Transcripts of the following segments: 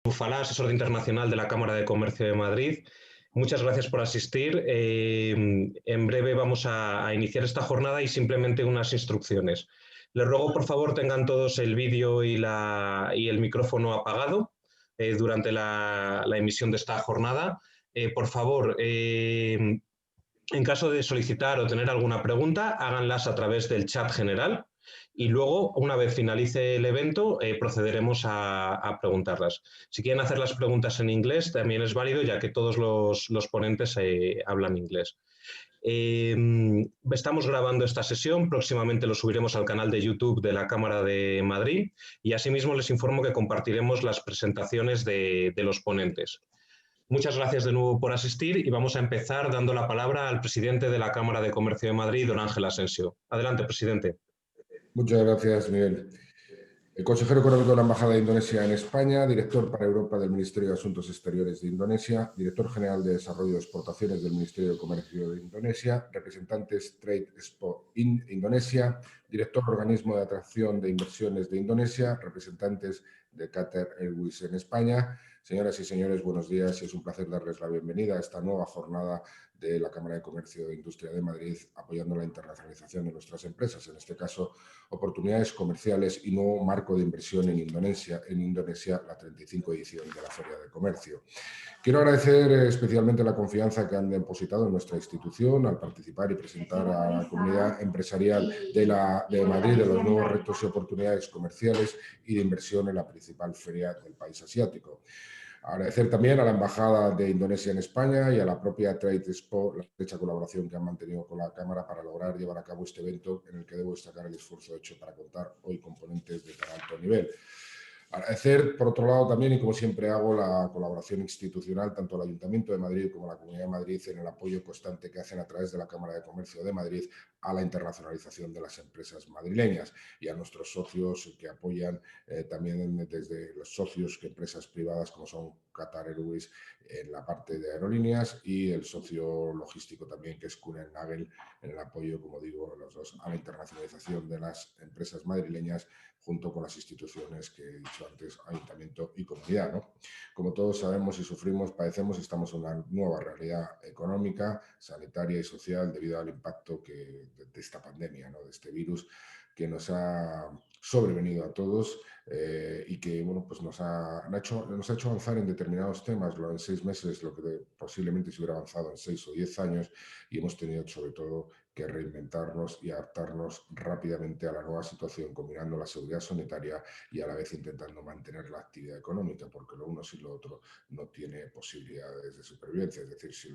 Bufalá, asesor internacional de la Cámara de Comercio de Madrid. Muchas gracias por asistir. En breve vamos a iniciar esta jornada y simplemente unas instrucciones. Les ruego, por favor, tengan todos el vídeo y el micrófono apagado durante la emisión de esta jornada. Por favor, en caso de solicitar o tener alguna pregunta, háganlas a través del chat general y luego, una vez finalice el evento, procederemos a preguntarlas. Si quieren hacer las preguntas en inglés, también es válido, ya que todos los ponentes hablan inglés. Estamos grabando esta sesión, próximamente lo subiremos al canal de YouTube de la Cámara de Madrid y asimismo les informo que compartiremos las presentaciones de los ponentes. Muchas gracias de nuevo por asistir y vamos a empezar dando la palabra al presidente de la Cámara de Comercio de Madrid, don Ángel Asensio. Adelante, presidente. Muchas gracias, Miguel. El consejero económico de la Embajada de Indonesia en España, director para Europa del Ministerio de Asuntos Exteriores de Indonesia, director general de Desarrollo de Exportaciones del Ministerio de Comercio de Indonesia, representantes Trade Expo Indonesia, director Organismo de Atracción de Inversiones de Indonesia, representantes de Qatar Airways en España. Señoras y señores, buenos días y es un placer darles la bienvenida a esta nueva jornada de la Cámara de Comercio e Industria de Madrid, apoyando la internacionalización de nuestras empresas, en este caso, oportunidades comerciales y nuevo marco de inversión en Indonesia, la 35 edición de la Feria de Comercio. Quiero agradecer especialmente la confianza que han depositado en nuestra institución al participar y presentar a la comunidad empresarial de Madrid de los nuevos retos y oportunidades comerciales y de inversión en la principal feria del país asiático. Agradecer también a la Embajada de Indonesia en España y a la propia Trade Expo la estrecha colaboración que han mantenido con la Cámara para lograr llevar a cabo este evento, en el que debo destacar el esfuerzo hecho para contar hoy con ponentes de tan alto nivel. Agradecer, por otro lado, también, y como siempre hago, la colaboración institucional, tanto al Ayuntamiento de Madrid como a la Comunidad de Madrid, en el apoyo constante que hacen a través de la Cámara de Comercio de Madrid a la internacionalización de las empresas madrileñas, y a nuestros socios que apoyan también desde los socios que empresas privadas como son Qatar Airways en la parte de aerolíneas y el socio logístico también que es Kuehne Nagel en el apoyo, como digo, los dos a la internacionalización de las empresas madrileñas, junto con las instituciones que he dicho antes, ayuntamiento y comunidad, ¿no? Como todos sabemos y sufrimos, padecemos, estamos en una nueva realidad económica, sanitaria y social debido al impacto de esta pandemia, ¿no? De este virus que nos ha sobrevenido a todos y que bueno, pues nos ha hecho avanzar en determinados temas en 6 meses, lo que posiblemente se hubiera avanzado en 6 o 10 años, y hemos tenido sobre todo que reinventarnos y adaptarnos rápidamente a la nueva situación, combinando la seguridad sanitaria y a la vez intentando mantener la actividad económica, porque lo uno sin lo otro no tiene posibilidades de supervivencia. Es decir, si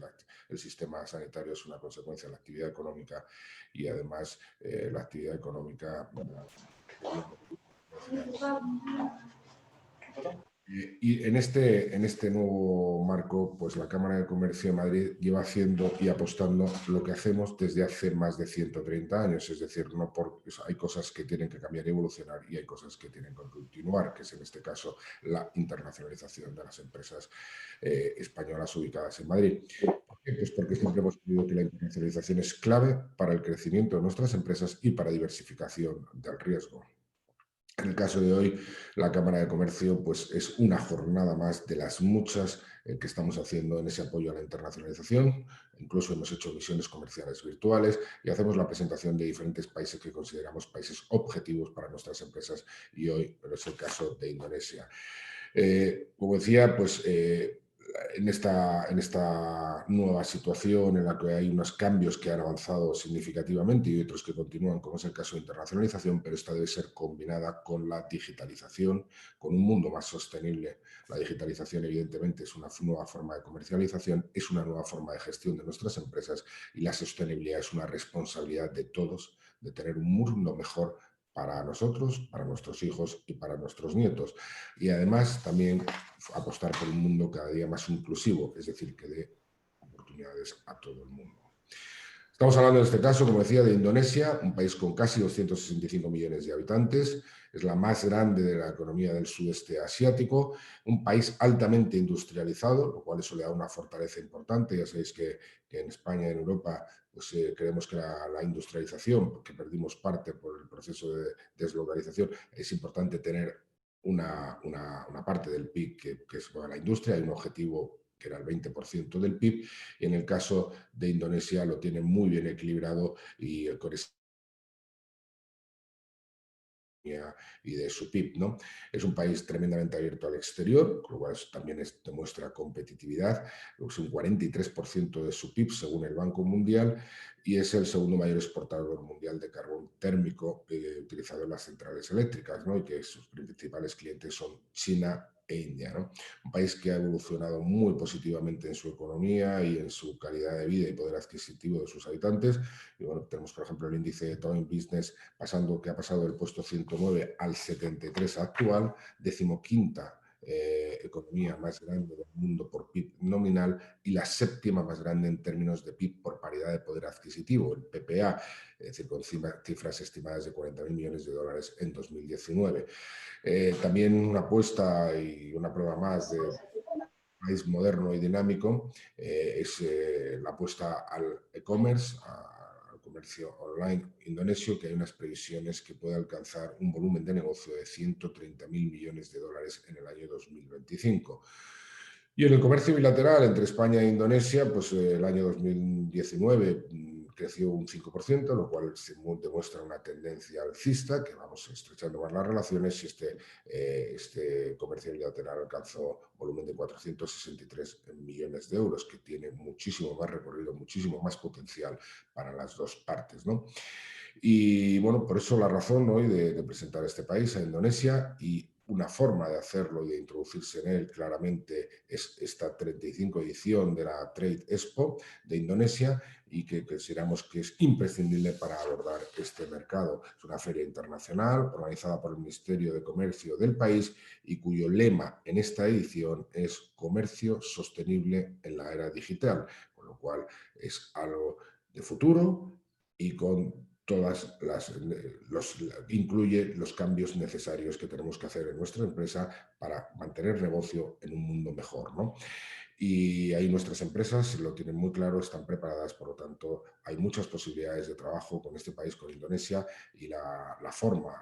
el sistema sanitario es una consecuencia de la actividad económica y además la actividad económica... Y en este nuevo marco, pues la Cámara de Comercio de Madrid lleva haciendo y apostando lo que hacemos desde hace más de 130 años. Es decir, hay cosas que tienen que cambiar y evolucionar y hay cosas que tienen que continuar, que es en este caso la internacionalización de las empresas españolas ubicadas en Madrid. ¿Por qué? Pues porque siempre hemos creído que la internacionalización es clave para el crecimiento de nuestras empresas y para diversificación del riesgo. En el caso de hoy, la Cámara de Comercio pues, es una jornada más de las muchas que estamos haciendo en ese apoyo a la internacionalización. Incluso hemos hecho misiones comerciales virtuales y hacemos la presentación de diferentes países que consideramos países objetivos para nuestras empresas, y hoy es el caso de Indonesia. Como decía, pues en esta nueva situación en la que hay unos cambios que han avanzado significativamente y otros que continúan, como es el caso de internacionalización, pero esta debe ser combinada con la digitalización, con un mundo más sostenible. La digitalización, evidentemente, es una nueva forma de comercialización, es una nueva forma de gestión de nuestras empresas, y la sostenibilidad es una responsabilidad de todos, de tener un mundo mejor para nosotros, para nuestros hijos y para nuestros nietos. Y además también apostar por un mundo cada día más inclusivo, es decir, que dé oportunidades a todo el mundo. Estamos hablando en este caso, como decía, de Indonesia, un país con casi 265 millones de habitantes, es la más grande de la economía del sudeste asiático, un país altamente industrializado, lo cual eso le da una fortaleza importante. Ya sabéis que en España y en Europa pues, creemos que la industrialización, porque perdimos parte por el proceso de deslocalización, es importante tener una parte del PIB que es para la industria, hay un objetivo que era el 20% del PIB, y en el caso de Indonesia lo tiene muy bien equilibrado y con y de su PIB, ¿no? Es un país tremendamente abierto al exterior, con lo cual también demuestra competitividad, es un 43% de su PIB según el Banco Mundial, y es el segundo mayor exportador mundial de carbón térmico utilizado en las centrales eléctricas, ¿no? Y que sus principales clientes son China e India, ¿no? Un país que ha evolucionado muy positivamente en su economía y en su calidad de vida y poder adquisitivo de sus habitantes. Y bueno, tenemos, por ejemplo, el índice de Doing Business que ha pasado del puesto 109 al 73 actual, 15ª economía más grande del mundo por PIB nominal y la 7ª más grande en términos de PIB por paridad de poder adquisitivo, el PPA, es decir, con cifras estimadas de 40.000 millones de dólares en 2019. También una apuesta y una prueba más de país moderno y dinámico es la apuesta al e-commerce, al comercio online indonesio, que hay unas previsiones que puede alcanzar un volumen de negocio de 130.000 millones de dólares en el año 2025. Y en el comercio bilateral entre España e Indonesia, pues el año 2019 creció un 5%, lo cual demuestra una tendencia alcista, que vamos estrechando más las relaciones, y este comercio bilateral alcanzó volumen de 463 millones de euros, que tiene muchísimo más recorrido, muchísimo más potencial para las dos partes, ¿no? Y bueno, por eso la razón hoy de presentar este país a Indonesia, y una forma de hacerlo y de introducirse en él claramente es esta 35 edición de la Trade Expo de Indonesia, y que consideramos que es imprescindible para abordar este mercado. Es una feria internacional organizada por el Ministerio de Comercio del país y cuyo lema en esta edición es Comercio Sostenible en la Era Digital, con lo cual es algo de futuro y incluye los cambios necesarios que tenemos que hacer en nuestra empresa para mantener negocio en un mundo mejor, ¿no? Y ahí nuestras empresas lo tienen muy claro, están preparadas, por lo tanto hay muchas posibilidades de trabajo con este país, con Indonesia, y la forma,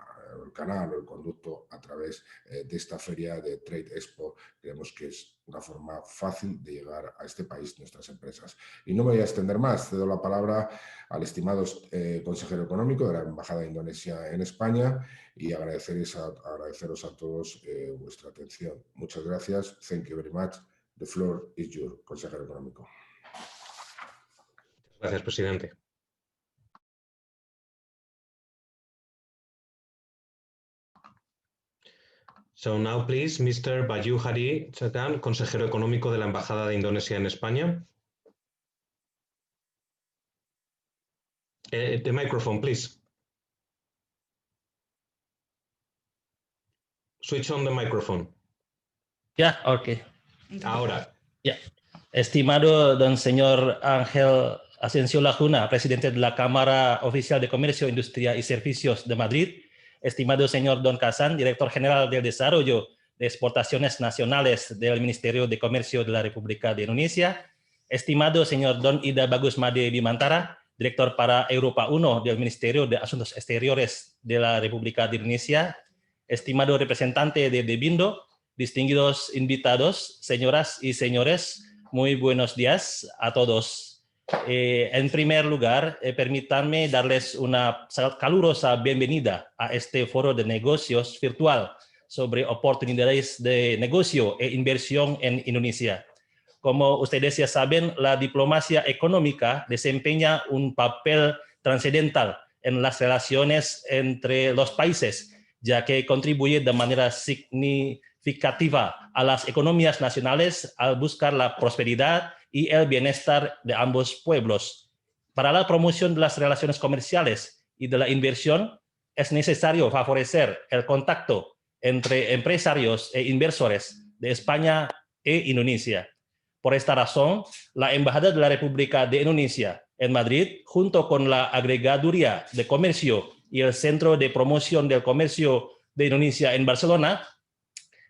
el canal o el conducto a través de esta feria de Trade Expo, creemos que es una forma fácil de llegar a este país, nuestras empresas. Y no me voy a extender más, cedo la palabra al estimado consejero económico de la Embajada de Indonesia en España, y agradeceros a todos vuestra atención. Muchas gracias. Thank you very much. The floor is yours, consejero económico. Gracias, presidente. So now, please, Mr. Bayu Hari Chakan, consejero económico de la Embajada de Indonesia en España. The microphone, please. Switch on the microphone. Ya, ok. Ahora. Ya. Estimado don señor Ángel Asensio Lajuna, presidente de la Cámara Oficial de Comercio, Industria y Servicios de Madrid. Estimado señor don Khasan, director general del Desarrollo de Exportaciones Nacionales del Ministerio de Comercio de la República de Indonesia. Estimado señor don Ida Bagus Made Bimantara, director para Europa 1 del Ministerio de Asuntos Exteriores de la República de Indonesia. Estimado representante de Debindo, distinguidos invitados, señoras y señores, muy buenos días a todos. En primer lugar, permítanme darles una calurosa bienvenida a este foro de negocios virtual sobre oportunidades de negocio e inversión en Indonesia. Como ustedes ya saben, la diplomacia económica desempeña un papel trascendental en las relaciones entre los países, ya que contribuye de manera significativa a las economías nacionales al buscar la prosperidad y el bienestar de ambos pueblos. Para la promoción de las relaciones comerciales y de la inversión, es necesario favorecer el contacto entre empresarios e inversores de España e Indonesia. Por esta razón, la Embajada de la República de Indonesia en Madrid, junto con la Agregaduría de Comercio y el Centro de Promoción del Comercio de Indonesia en Barcelona,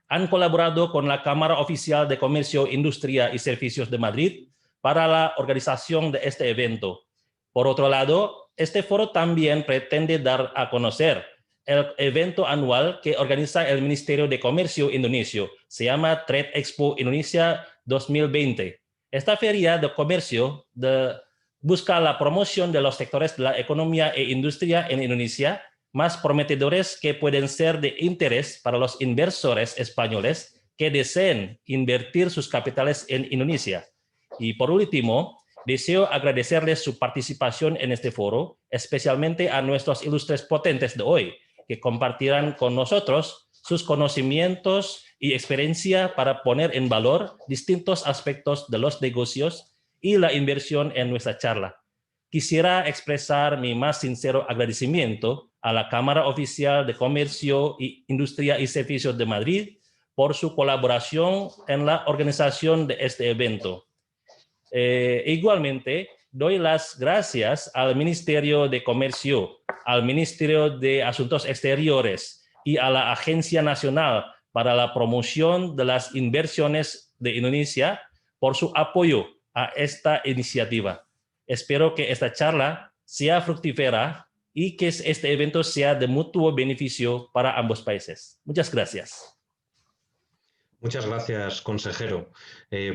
han colaborado con la Cámara Oficial de Comercio, Industria y Servicios de Madrid para la organización de este evento. Por otro lado, este foro también pretende dar a conocer el evento anual que organiza el Ministerio de Comercio Indonesio. Se llama Trade Expo Indonesia 2020. Esta feria de comercio busca la promoción de los sectores de la economía e industria en Indonesia más prometedores que pueden ser de interés para los inversores españoles que deseen invertir sus capitales en Indonesia. Y por último, deseo agradecerles su participación en este foro, especialmente a nuestros ilustres potentes de hoy, que compartirán con nosotros sus conocimientos y experiencia para poner en valor distintos aspectos de los negocios y la inversión en nuestra charla. Quisiera expresar mi más sincero agradecimiento a la Cámara Oficial de Comercio, Industria y Servicios de Madrid por su colaboración en la organización de este evento. Igualmente, doy las gracias al Ministerio de Comercio, al Ministerio de Asuntos Exteriores y a la Agencia Nacional para la Promoción de las Inversiones de Indonesia por su apoyo a esta iniciativa. Espero que esta charla sea fructífera y que este evento sea de mutuo beneficio para ambos países. Muchas gracias. Muchas gracias, consejero,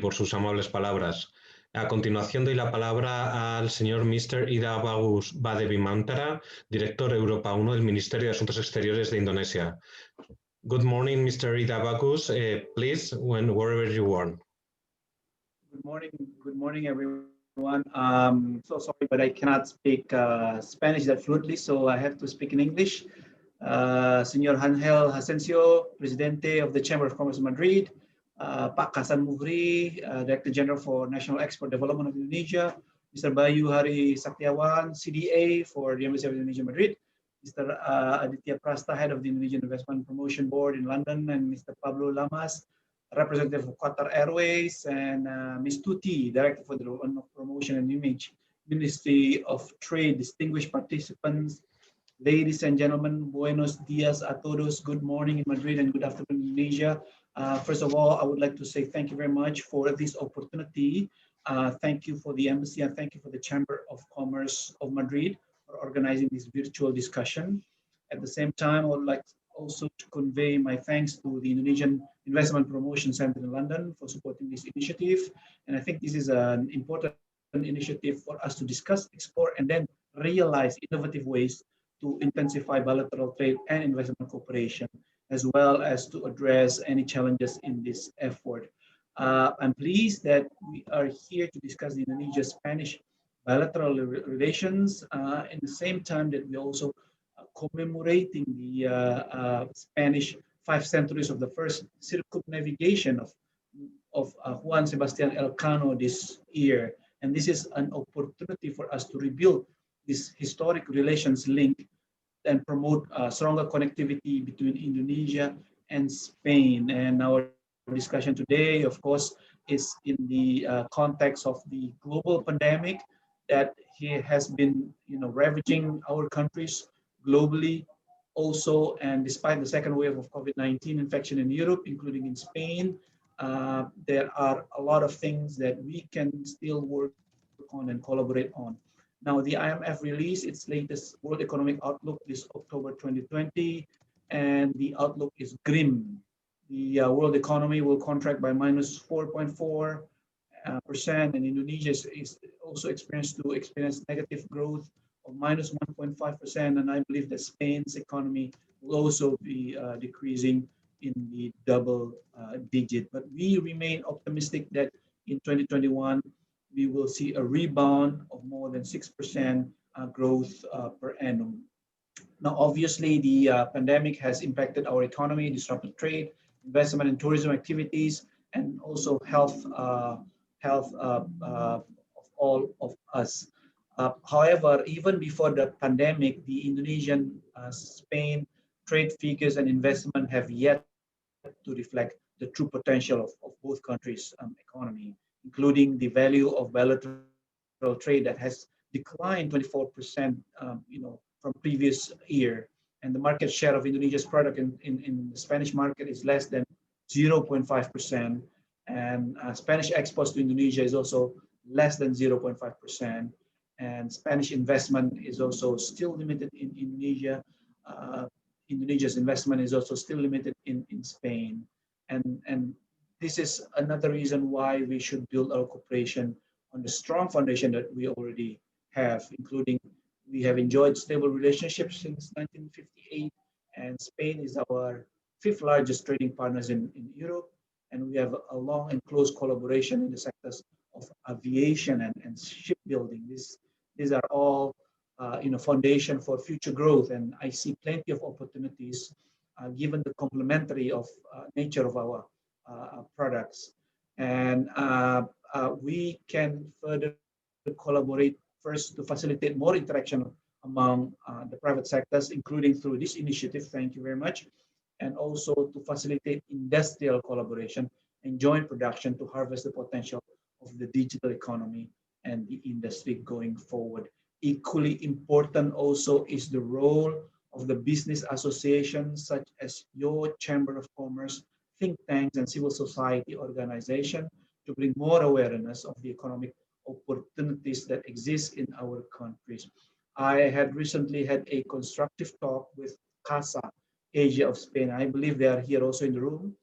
por sus amables palabras. A continuación doy la palabra al señor Mr. Ida Bagus Badebimantara, director Europa 1 del Ministerio de Asuntos Exteriores de Indonesia. Good morning, Mr. Ida Bagus. Please, wherever you want. Good morning, everyone. So sorry, but I cannot speak Spanish that fluently, so I have to speak in English. Señor Ángel Asensio, Presidente of the Chamber of Commerce of Madrid, Pak Kasan Muhri, Director General for National Export Development of Indonesia, Mr. Bayu Hari Saktiawan, CDA for the Embassy of Indonesia Madrid, Mr. Aditya Prasta, Head of the Indonesian Investment Promotion Board in London, and Mr. Pablo Lamas, Representative of Qatar Airways, and Ms. Tuti, Director for the Development of Promotion and Image, Ministry of Trade, distinguished participants, ladies and gentlemen, buenos dias a todos, good morning in Madrid and good afternoon in Indonesia. First of all, I would like to say thank you very much for this opportunity. Thank you for the Embassy and thank you for the Chamber of Commerce of Madrid for organizing this virtual discussion. At the same time, I would like also to convey my thanks to the Indonesian Investment Promotion Center in London for supporting this initiative. And I think this is an important initiative for us to discuss, explore, and then realize innovative ways to intensify bilateral trade and investment cooperation, as well as to address any challenges in this effort. I'm pleased that we are here to discuss the Indonesia-Spanish bilateral relations in the same time that we're also commemorating the Spanish 5 centuries of the first circumnavigation of Juan Sebastian Elcano this year. And this is an opportunity for us to rebuild this historic relations link and promote stronger connectivity between Indonesia and Spain. And our discussion today, of course, is in the context of the global pandemic that has been, ravaging our countries globally also. And despite the second wave of COVID-19 infection in Europe, including in Spain, there are a lot of things that we can still work on and collaborate on. Now, the IMF released its latest World Economic Outlook this October 2020, and the outlook is grim. The world economy will contract by minus 4.4%, and Indonesia is also experienced negative growth of minus 1.5%, and I believe that Spain's economy will also be decreasing in the double digit. But we remain optimistic that in 2021, we will see a rebound of more than 6% growth per annum. Now, obviously, the pandemic has impacted our economy, disrupted trade, investment and tourism activities, and also health of all of us. However, even before the pandemic, the Indonesian-Spain trade figures and investment have yet to reflect the true potential of both countries' economy, including the value of bilateral trade that has declined 24%, from previous year. And the market share of Indonesia's product in the Spanish market is less than 0.5%. And Spanish exports to Indonesia is also less than 0.5%. And Spanish investment is also still limited in Indonesia. Indonesia's investment is also still limited in Spain. And this is another reason why we should build our cooperation on the strong foundation that we already have, including we have enjoyed stable relationships since 1958, and Spain is our 5th largest trading partners in Europe, and we have a long and close collaboration in the sectors of aviation and shipbuilding. These are all foundation for future growth, and I see plenty of opportunities given the complementary of nature of our products. And we can further collaborate first to facilitate more interaction among the private sectors, including through this initiative. Thank you very much. And also to facilitate industrial collaboration and joint production to harvest the potential of the digital economy and the industry going forward. Equally important also is the role of the business associations such as your Chamber of Commerce, think tanks, and civil society organization to bring more awareness of the economic opportunities that exist in our countries. I had recently had a constructive talk with CASA Asia of Spain. I believe they are here also in the room.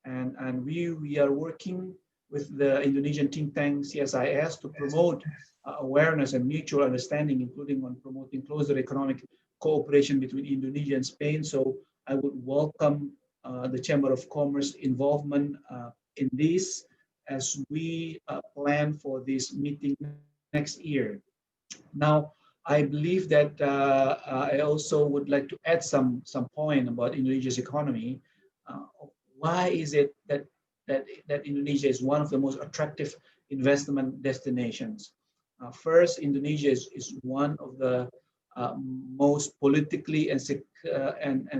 And we are working with the Indonesian think tank CSIS to promote awareness and mutual understanding, including on promoting closer economic cooperation between Indonesia and Spain. So I would welcome the Chamber of Commerce involvement in this as we plan for this meeting next year. Now, I believe that I also would like to add some point about Indonesia's economy. Why is it that Indonesia is one of the most attractive investment destinations? First, Indonesia is one of the most politically and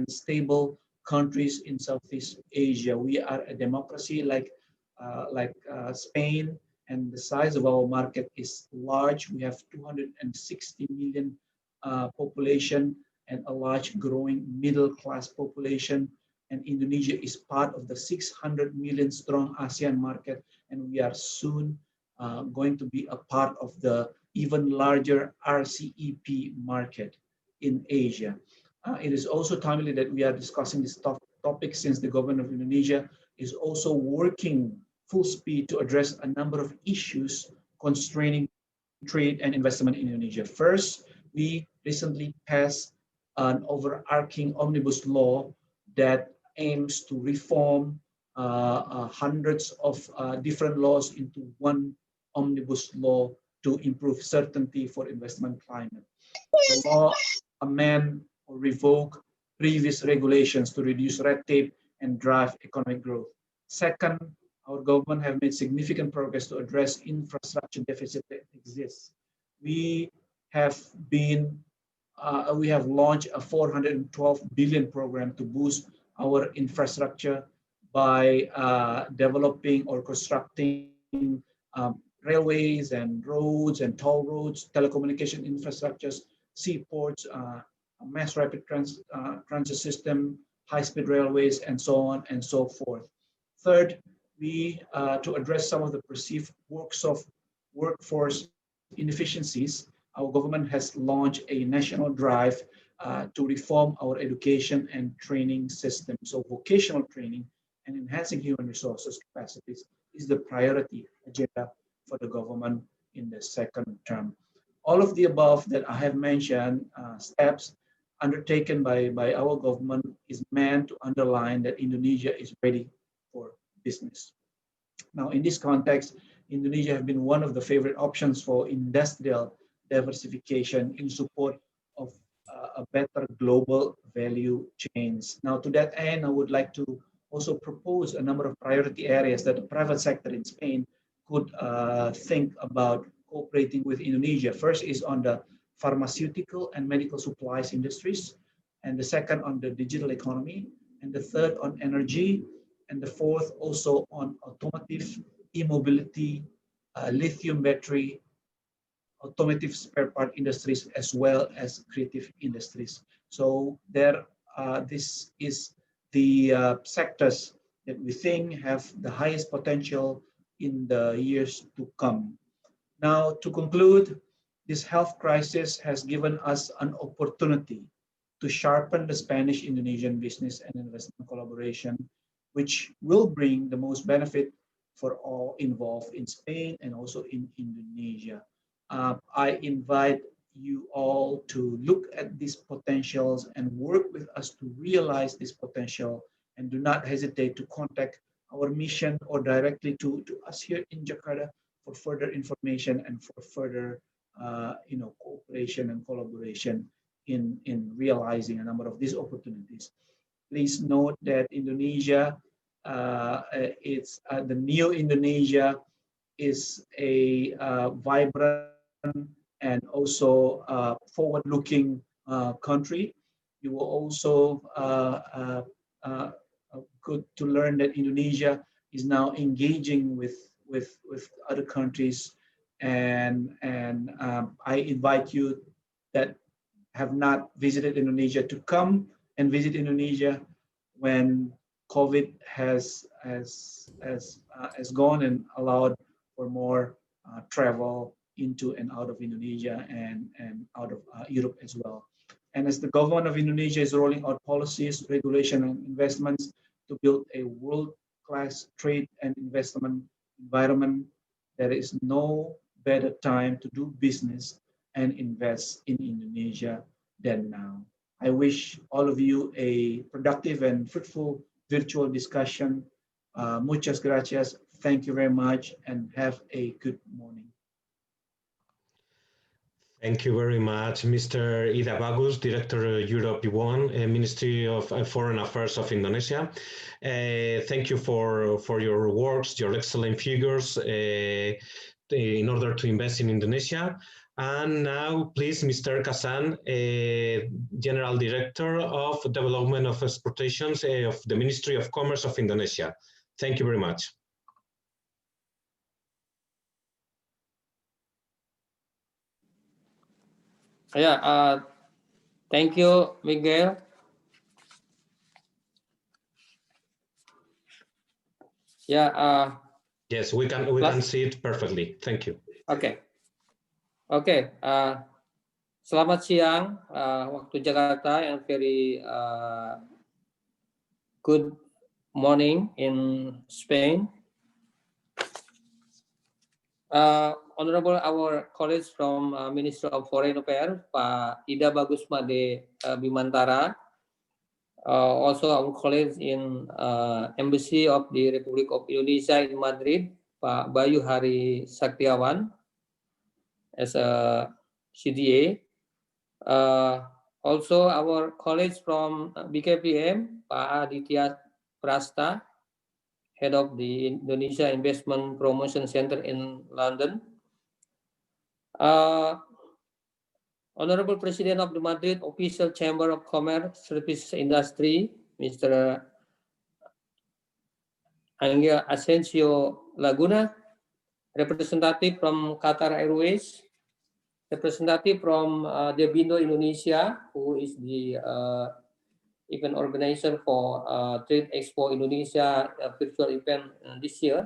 stable countries in Southeast Asia. We are a democracy like Spain, and the size of our market is large. We have 260 million population and a large growing middle class population. And Indonesia is part of the 600 million strong ASEAN market, and we are soon going to be a part of the even larger RCEP market in Asia. It is also timely that we are discussing this topic since the government of Indonesia is also working full speed to address a number of issues constraining trade and investment in Indonesia. First, we recently passed an overarching omnibus law that aims to reform hundreds of different laws into one omnibus law to improve certainty for investment climate. The law amend or revoke previous regulations to reduce red tape and drive economic growth. Second, our government have made significant progress to address infrastructure deficit that exists. We have launched a 412 billion program to boost our infrastructure by developing or constructing railways and roads and toll roads, telecommunication infrastructures, seaports, mass rapid transit system, high-speed railways, and so on and so forth. Third, to address some of the perceived workforce inefficiencies, our government has launched a national drive to reform our education and training system. So vocational training and enhancing human resources capacities is the priority agenda for the government in the second term. All of the above that I have mentioned, steps undertaken by our government is meant to underline that Indonesia is ready for business. Now, in this context, Indonesia has been one of the favorite options for industrial diversification in support of a better global value chains. Now, to that end, I would like to also propose a number of priority areas that the private sector in Spain could think about cooperating with Indonesia. First is on the pharmaceutical and medical supplies industries, and the second on the digital economy, and the third on energy, and the fourth also on automotive, e-mobility, lithium battery, automotive spare part industries, as well as creative industries. So this is the sectors that we think have the highest potential in the years to come. Now, to conclude, this health crisis has given us an opportunity to sharpen the Spanish-Indonesian business and investment collaboration, which will bring the most benefit for all involved in Spain and also in Indonesia. I invite you all to look at these potentials and work with us to realize this potential, and do not hesitate to contact our mission or directly to us here in Jakarta for further information and for further cooperation and collaboration in realizing a number of these opportunities. Please note that Indonesia, it's the new Indonesia is a vibrant and also forward-looking country. You will also good to learn that Indonesia is now engaging with other countries, and I invite you that have not visited Indonesia to come and visit Indonesia when COVID has gone and allowed for more travel into and out of Indonesia and out of Europe as well. And as the government of Indonesia is rolling out policies, regulation, and investments to build a world-class trade and investment environment, there is no better time to do business and invest in Indonesia than now. I wish all of you a productive and fruitful virtual discussion. Muchas gracias. Thank you very much and have a good morning. Thank you very much, Mr. Ida Bagus, Director Europe 1, Ministry of Foreign Affairs of Indonesia. Thank you for your works, your excellent figures in order to invest in Indonesia. And now, please, Mr. Kasan, General Director of Development of Exportations of the Ministry of Commerce of Indonesia. Thank you very much. Yeah, thank you, Miguel. Yeah. Yes, we can see it perfectly. Thank you. Okay. Selamat siang waktu Jakarta, and very good morning in Spain. Honorable our colleagues from Ministry of Foreign Affairs, Pak Ida Bagus Made Bimantara, also our colleagues in Embassy of the Republic of Indonesia in Madrid, Pak Bayu Hari Saktiawan as a CDA, also our colleagues from BKPM, Pak Aditya Prasta, Head of the Indonesia Investment Promotion Center in London. Honorable President of the Madrid Official Chamber of Commerce Services Industry, Mr. Angel Asensio Laguna, representative from Qatar Airways, representative from Debindo Indonesia, who is the event organizer for Trade Expo Indonesia virtual event this year,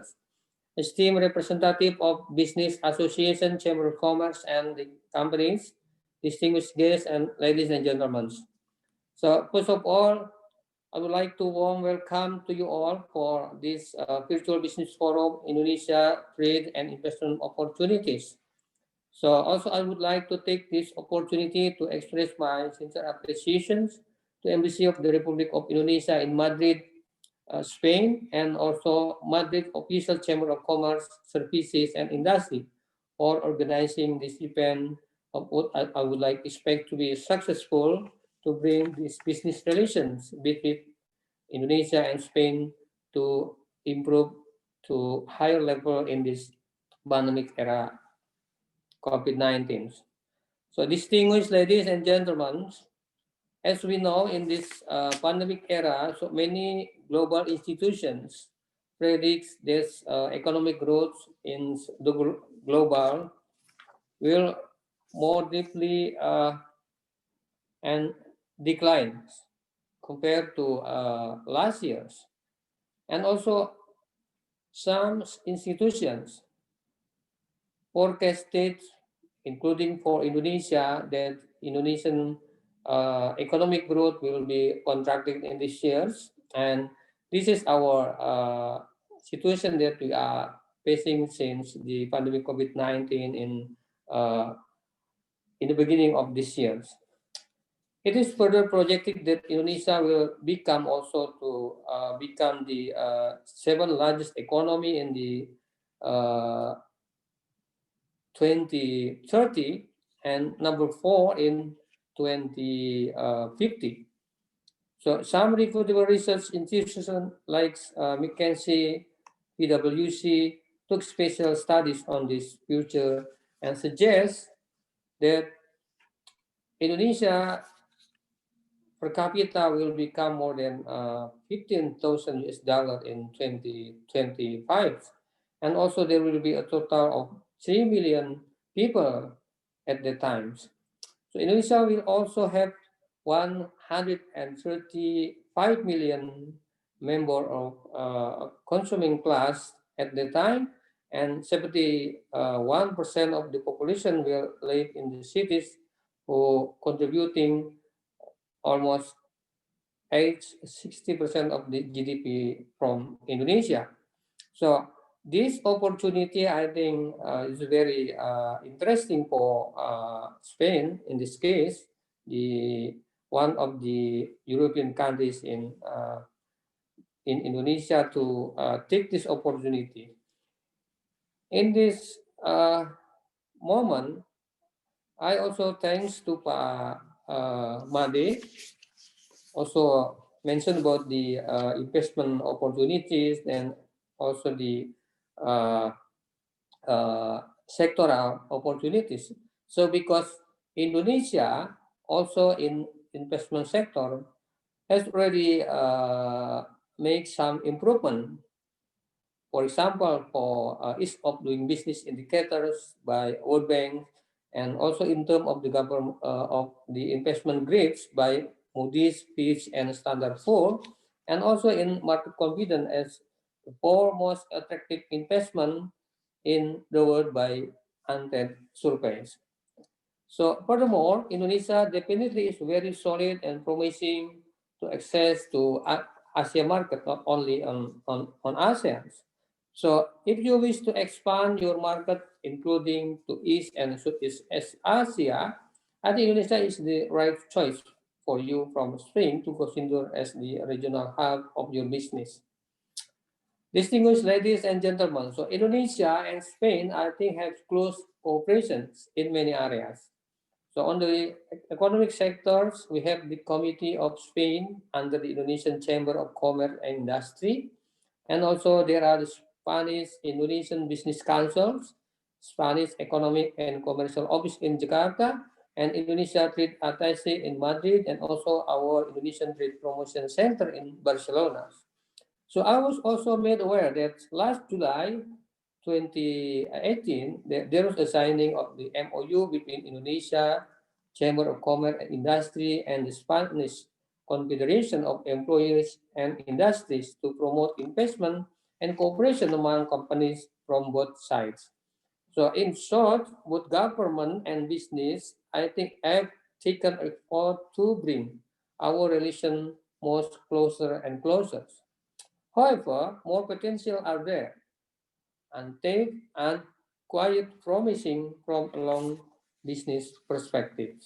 esteemed representative of Business Association, Chamber of Commerce, and the companies, distinguished guests, and ladies and gentlemen. So first of all, I would like to warm welcome to you all for this virtual business forum, Indonesia Trade and Investment Opportunities. So also I would like to take this opportunity to express my sincere appreciations to Embassy of the Republic of Indonesia in Madrid, Spain, and also Madrid Official Chamber of Commerce, Services, and Industry for organizing this event of what I would like to expect to be successful to bring these business relations between Indonesia and Spain to improve to higher level in this pandemic era, COVID-19. So distinguished ladies and gentlemen, as we know, in this pandemic era, so many global institutions predict this economic growth in the global will more deeply and declines compared to last year's. And also some institutions forecasted, including for Indonesia, that Indonesian economic growth will be contracting in these years, and this is our situation that we are facing since the pandemic COVID-19 in the beginning of this year. It is further projected that Indonesia will become also to become the seventh largest economy in the 2030 and number 4 in 2050. So some reputable research institutions like McKinsey, PwC took special studies on this future and suggest that Indonesia per capita will become more than $15,000 in 2025. And also there will be a total of 3 million people at the times. So Indonesia will also have 135 million member of consuming class at the time, and 71% of the population will live in the cities, who contributing almost 60% of the GDP from Indonesia. So this opportunity, I think, is very interesting for Spain. In this case, one of the European countries in Indonesia to take this opportunity. In this moment, I also thanks to Pak Made, also mentioned about the investment opportunities and also the sectoral opportunities. So because Indonesia also in investment sector has already made some improvement. For example, for ease of doing business indicators by World Bank, and also in terms of the government of the investment grades by Moody's, Fitch, and Standard & Poor's, and also in market confidence as the 4 most attractive investment in the world by Untitled surveys. So furthermore, Indonesia definitely is very solid and promising to access to Asia market, not only on ASEAN. So if you wish to expand your market, including to East and Southeast Asia, I think Indonesia is the right choice for you from Spain to consider as the regional hub of your business. Distinguished ladies and gentlemen, so Indonesia and Spain, I think, have close cooperations in many areas. So on the economic sectors, we have the Committee of Spain under the Indonesian Chamber of Commerce and Industry. And also there are the Spanish-Indonesian Business Councils, Spanish Economic and Commercial Office in Jakarta, and Indonesia Trade Attaché in Madrid, and also our Indonesian Trade Promotion Center in Barcelona. So I was also made aware that last July 2018, there was a signing of the MOU between Indonesia Chamber of Commerce and Industry and the Spanish Confederation of Employers and Industries to promote investment and cooperation among companies from both sides. So in short, both government and business, I think, have taken effort to bring our relation most closer and closer. However, more potential are there, untapped and quite promising from a long business perspective.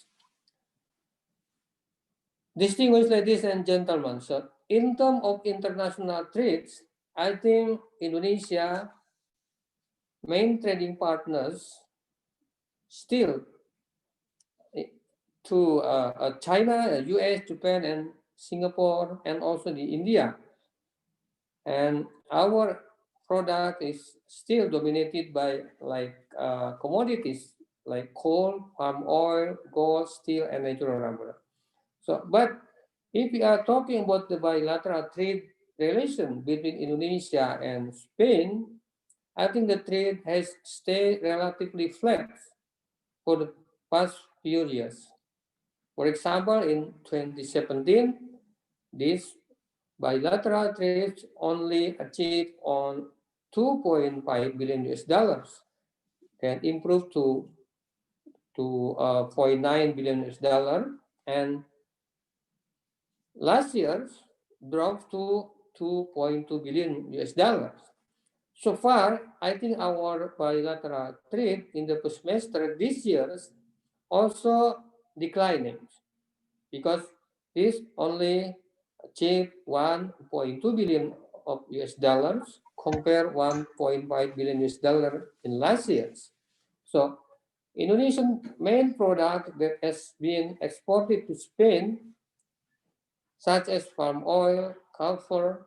Distinguished ladies and gentlemen, so in terms of international trades, I think Indonesia main trading partners still to China, US, Japan, and Singapore, and also the India. And our product is still dominated by commodities like coal, palm oil, gold, steel, and natural rubber. So, but if we are talking about the bilateral trade relation between Indonesia and Spain, I think the trade has stayed relatively flat for the past few years. For example, in 2017, this bilateral trade only achieved on $2.5 billion and improved to $0.9 billion and last year dropped to 2.2 billion US dollars. So far, I think our bilateral trade in the first semester this year also declining because this only achieved 1.2 billion of US dollars compare 1.5 billion US dollar in last year's. So Indonesian main product that has been exported to Spain, such as palm oil, camphor,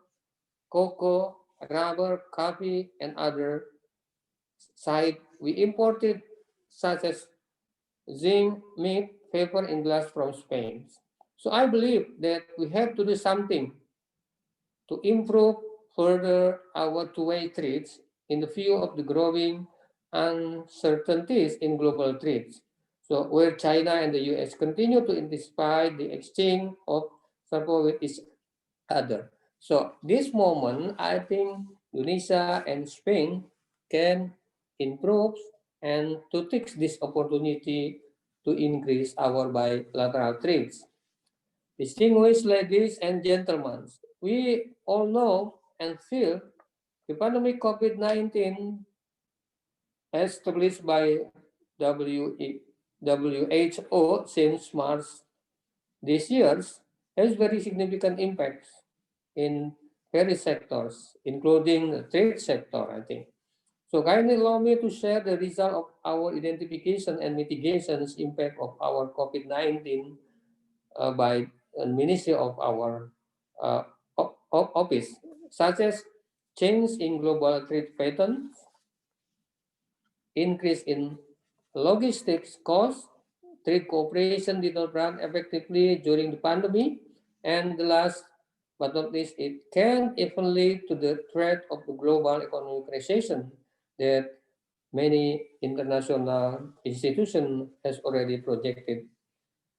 cocoa, rubber, coffee, and other side we imported such as zinc, meat, paper, and glass from Spain. So I believe that we have to do something to improve further our two-way trades in the view of the growing uncertainties in global trades. So where China and the US continue to intensify the exchange of support with each other. So this moment, I think Indonesia and Spain can improve and to take this opportunity to increase our bilateral trades. Distinguished ladies and gentlemen, we all know and feel the pandemic COVID-19 as established by WHO since March this year has very significant impacts in various sectors, including the trade sector, I think. So kindly allow me to share the result of our identification and mitigations impact of our COVID-19 by the Ministry of our office, such as change in global trade patterns, increase in logistics costs, trade cooperation did not run effectively during the pandemic, and the last but not least, it can even lead to the threat of the global economic recession that many international institutions has already projected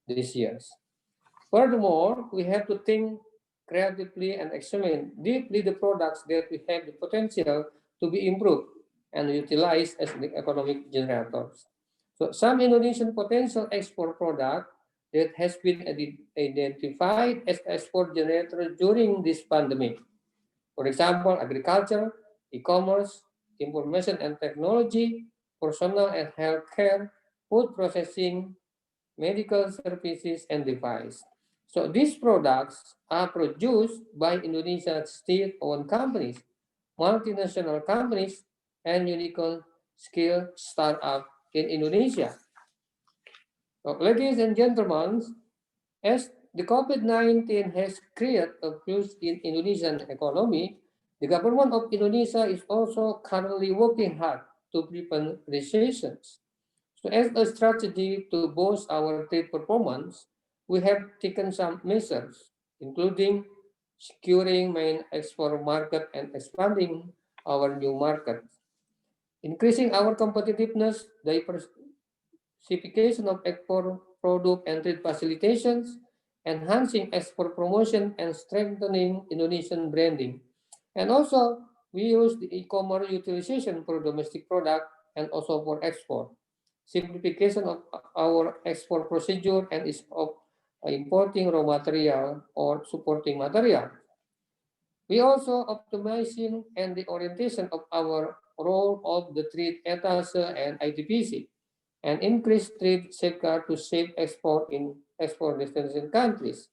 this year. Furthermore, we have to think creatively and examine deeply the products that we have the potential to be improved and utilized as the economic generators. So some Indonesian potential export product that has been identified as export generator during this pandemic. For example, agriculture, e-commerce, information and technology, personal and healthcare, food processing, medical services, and device. So these products are produced by Indonesian state-owned companies, multinational companies, and unicorn scale startup in Indonesia. So, ladies and gentlemen, as the COVID-19 has created a boost in Indonesian economy, the government of Indonesia is also currently working hard to prevent recessions. So as a strategy to boost our trade performance, we have taken some measures, including securing main export market and expanding our new markets, increasing our competitiveness, diversification of export product and trade facilitations, enhancing export promotion, and strengthening Indonesian branding. And also, we use the e-commerce utilization for domestic product and also for export. Simplification of our export procedure and is of importing raw material or supporting material. We also optimizing and the orientation of our role of the trade etats and ITPC and increase trade safeguard to save export in export destination countries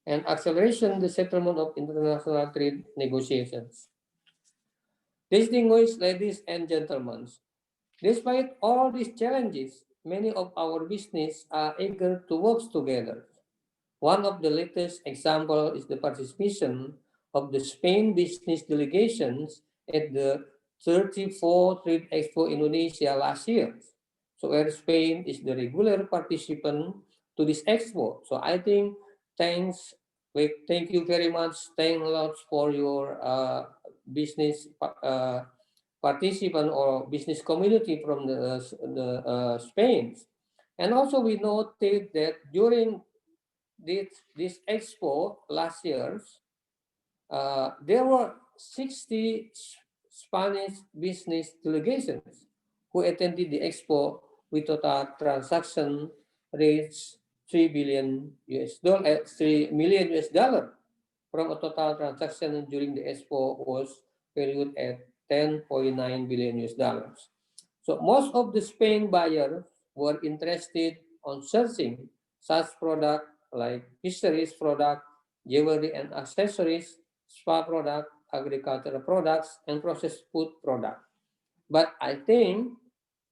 and acceleration the settlement of international trade negotiations. Distinguished ladies and gentlemen, despite all these challenges, many of our business are eager to work together. One of the latest examples is the participation of the Spain business delegations at the 34th Trade Expo Indonesia last year. So where Spain is the regular participant to this expo. So I think thank you very much. Thank a lot for your business participant or business community from the Spain. And also we noted that during this expo last year, there were 60 Spanish business delegations who attended the expo with total transaction rates 3 billion US dollar, 3 million US dollar from a total transaction during the expo was valued at 10.9 billion US dollars. So most of the Spain buyers were interested on searching such product like fisheries product, jewelry and accessories, spa product, agricultural products, and processed food product. But I think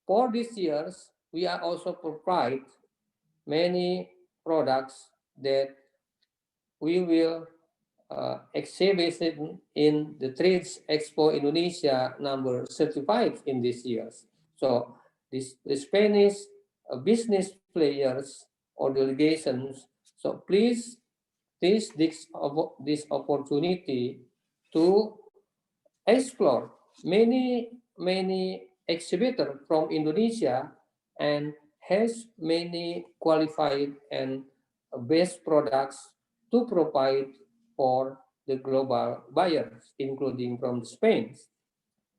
for these years, we are also provide many products that we will exhibit in the Trade Expo Indonesia number 35 in these years. So the Spanish business players or delegations, so please take this opportunity to explore many exhibitors from Indonesia and has many qualified and best products to provide for the global buyers, including from Spain.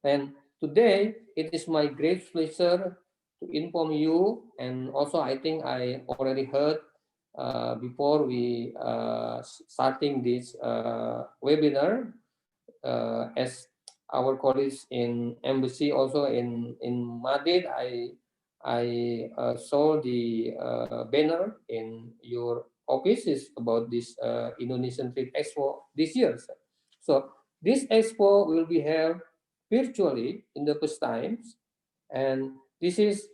And today, it is my great pleasure to inform you, and also I think I already heard before we starting this webinar, as our colleagues in embassy also in Madrid, I saw the banner in your offices about this Indonesian Trade Expo this year. So this expo will be held virtually in the first times, and this is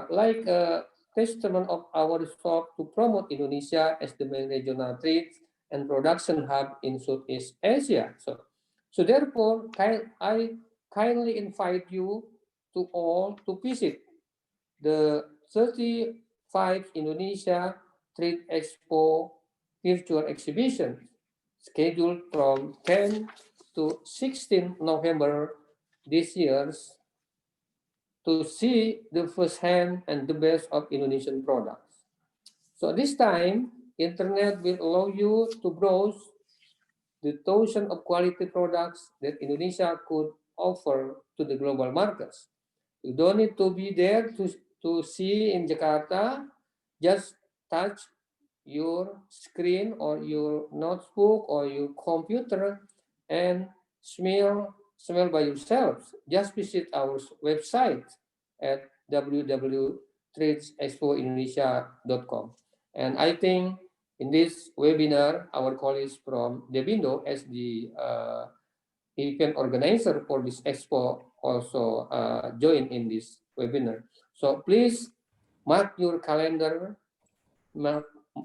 like a testament of our resolve to promote Indonesia as the main regional trade and production hub in Southeast Asia. So therefore, I kindly invite you to all to visit the 35 Indonesia Trade Expo virtual exhibition scheduled from 10 to 16 November this year to see the first hand and the best of Indonesian products. So this time, internet will allow you to browse the thousands of quality products that Indonesia could offer to the global markets. You don't need to be there to see in Jakarta. Just touch your screen or your notebook or your computer and smell by yourself. Just visit our website at www.tradesexpoindonesia.com. And I think in this webinar, our colleagues from Debindo as the event organizer for this expo also join in this webinar. So please mark your calendar,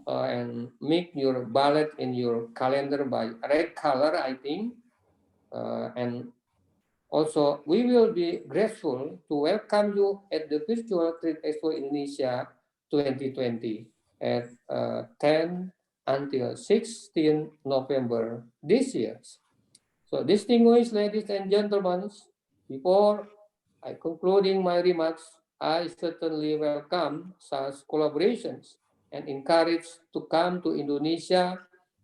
and make your ballot in your calendar by red color, I think. And also, we will be grateful to welcome you at the Virtual Trade Expo Indonesia 2020 at 10 until 16 November this year. So distinguished ladies and gentlemen, before I concluding my remarks, I certainly welcome such collaborations and encourage to come to Indonesia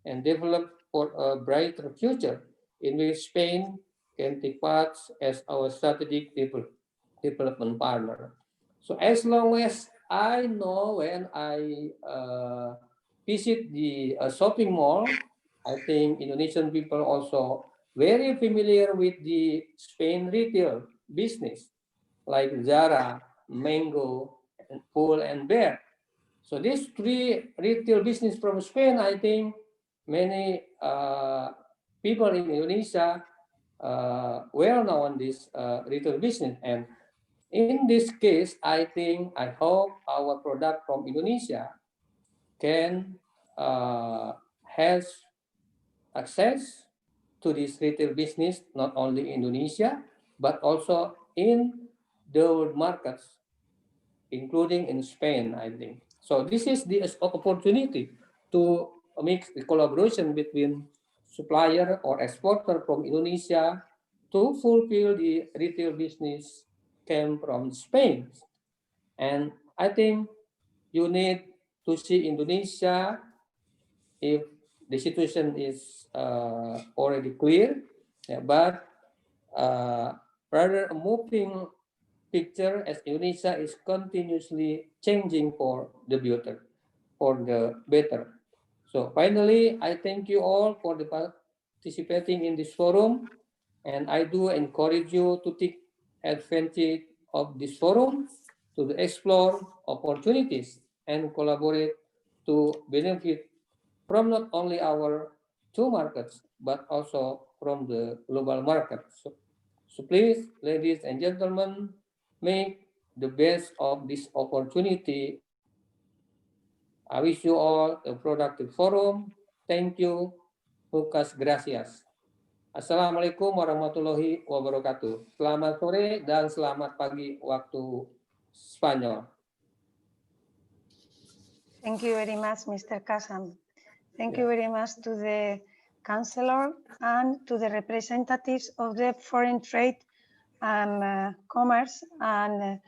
and develop for a brighter future in which Spain can take part as our strategic development partner. So as long as I know when I visit the shopping mall, I think Indonesian people also very familiar with the Spain retail business, like Zara, Mango, and Pull and Bear. So these three retail business from Spain, I think many people in Indonesia well known this retail business. And in this case, I hope our product from Indonesia can has access to this retail business, not only in Indonesia, but also in the world markets, including in Spain, I think. So this is the opportunity to make the collaboration between supplier or exporter from Indonesia to fulfill the retail business came from Spain. And I think you need to see Indonesia if the situation is already clear, but rather a moving picture as Indonesia is continuously changing for the better. for the better. So finally, I thank you all for the participating in this forum, and I do encourage you to take advantage of this forum to explore opportunities and collaborate to benefit from not only our two markets, but also from the global market. So please, ladies and gentlemen, make the best of this opportunity. I wish you all a productive forum. Thank you. Muchas gracias. Assalamualaikum warahmatullahi wabarakatuh. Selamat sore dan selamat pagi waktu Spanyol. Thank you very much, Mr. Kasan. Thank you very much to the Chancellor and to the representatives of the Foreign Trade and Commerce and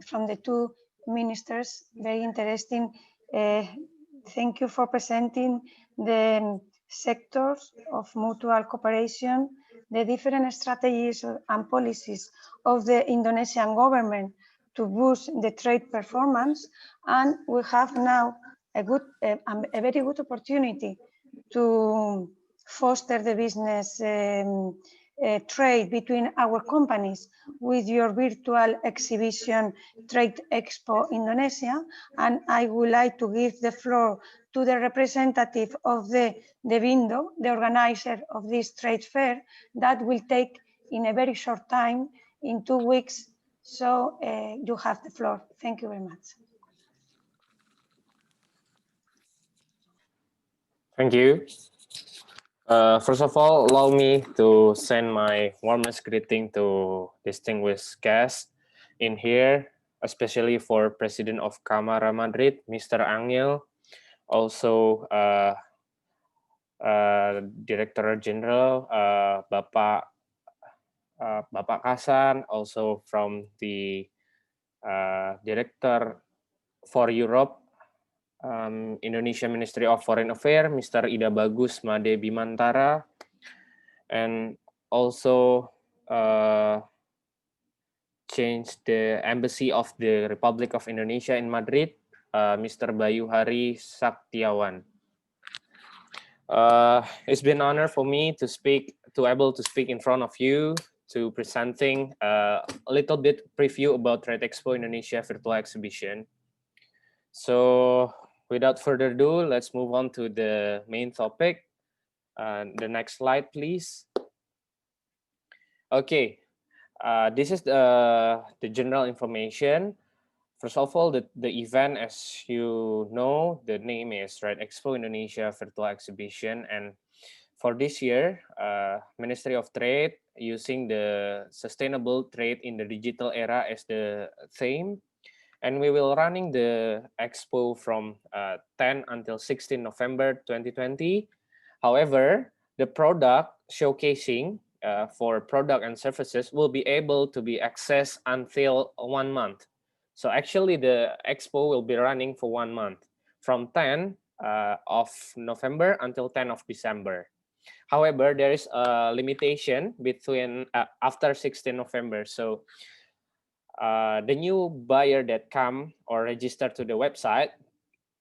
from the two ministers. Very interesting. Thank you for presenting the sectors of mutual cooperation, the different strategies and policies of the Indonesian government to boost the trade performance. And we have now a very good opportunity to foster the business trade between our companies with your virtual exhibition Trade Expo Indonesia. And I would like to give the floor to the representative of the Vindo, the organizer of this trade fair, that will take in a very short time, in 2 weeks. So you have the floor. Thank you very much. Thank you. First of all, allow me to send my warmest greeting to distinguished guests in here, especially for President of Cámara Madrid, Mr. Angel, also Director General Bapak Kasan, also from the Director for Europe, Indonesia Ministry of Foreign Affairs, Mr. Ida Bagus Made Bimantara, and also changed the Embassy of the Republic of Indonesia in Madrid, Mr. Bayu Hari Saktiawan. It's been an honor for me to able to speak in front of you, to presenting a little bit preview about Trade Expo Indonesia Virtual Exhibition. So without further ado, let's move on to the main topic. The next slide, please. Okay, this is the general information. First of all, the event, as you know, the name is Trade Expo Indonesia Virtual Exhibition, and for this year, Ministry of Trade using the sustainable trade in the digital era as the theme. And we will running the expo from 10 until 16 November 2020. However, the product showcasing for product and services will be able to be accessed until 1 month. So actually the expo will be running for 1 month from 10 of November until 10 of December. However, there is a limitation between after 16 November. So the new buyer that come or register to the website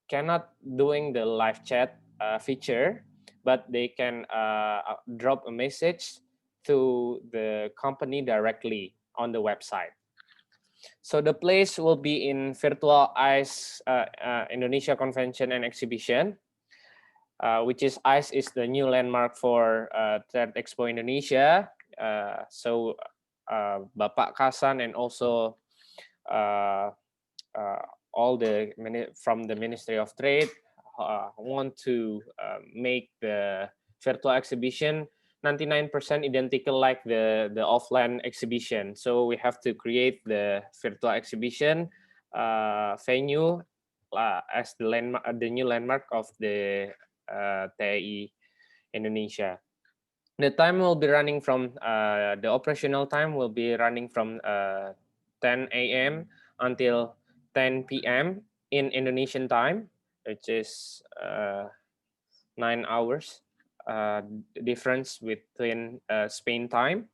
cannot doing the live chat feature, but they can drop a message to the company directly on the website. So the place will be in Virtual ICE Indonesia Convention and Exhibition, which is ICE is the new landmark for Trade Expo Indonesia. So Bapak Kasan and also all the from the Ministry of Trade want to make the virtual exhibition 99% identical like the offline exhibition. So we have to create the virtual exhibition venue as the landmark, the new landmark of the TI Indonesia. The time will be running from the operational time will be running from 10 a.m. until 10 p.m. in Indonesian time, which is 9 hours difference between Spain time.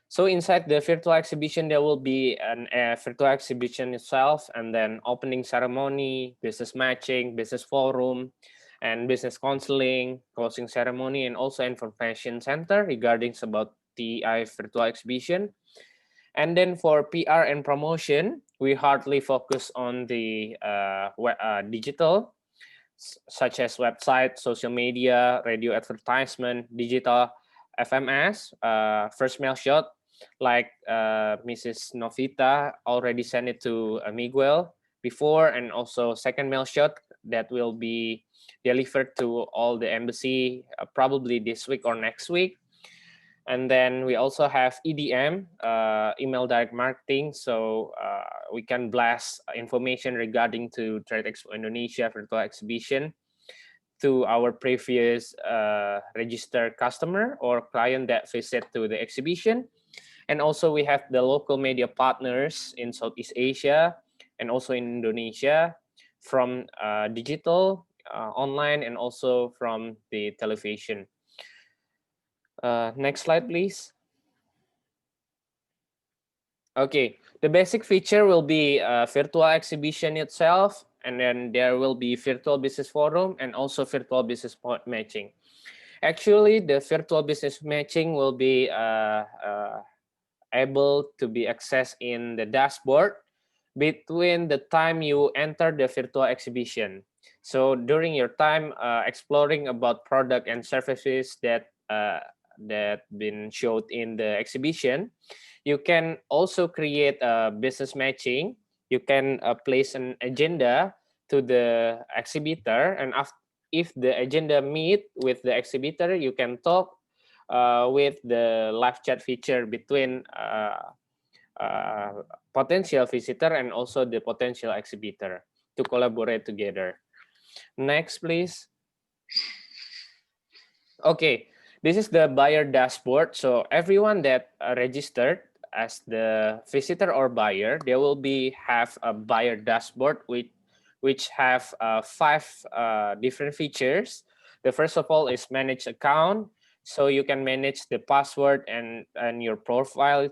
So inside the virtual exhibition, there will be a virtual exhibition itself, and then opening ceremony, business matching, business forum, and business counseling, closing ceremony, and also information center regarding about TI virtual exhibition. And then for PR and promotion, we hardly focus on the digital, such as website, social media, radio advertisement, digital FMS, first mail shot, like Mrs. Novita already sent it to Miguel before, and also second mail shot that will be delivered to all the embassy probably this week or next week. And then we also have EDM, email direct marketing. So we can blast information regarding to Trade Expo Indonesia virtual exhibition to our previous registered customer or client that visit to the exhibition. And also we have the local media partners in Southeast Asia and also in Indonesia from digital, online, and also from the television. Next slide, please. Okay, the basic feature will be virtual exhibition itself, and then there will be virtual business forum and also virtual business matching. Actually, the virtual business matching will be able to be accessed in the dashboard between the time you enter the virtual exhibition. So during your time exploring about product and services that been showed in the exhibition, you can also create a business matching. You can place an agenda to the exhibitor, and if the agenda meet with the exhibitor, you can talk with the live chat feature between potential visitor and also the potential exhibitor to collaborate together. Next, please. Okay, this is the buyer dashboard. So everyone that registered as the visitor or buyer, they will have a buyer dashboard which have 5 different features. The first of all is manage account. So you can manage the password and your profile,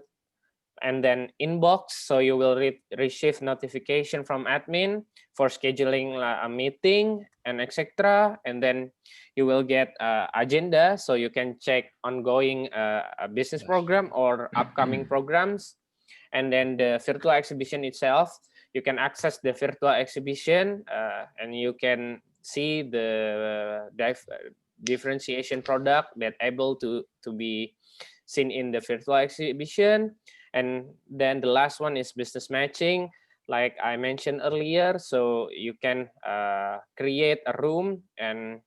and then inbox. So you will receive notification from admin for scheduling a meeting and etc. And then you will get agenda, so you can check ongoing a business program or upcoming programs. And then the virtual exhibition itself, you can access the virtual exhibition and you can see the differentiation product that able to be seen in the virtual exhibition. And then the last one is business matching, like I mentioned earlier. So you can create a room and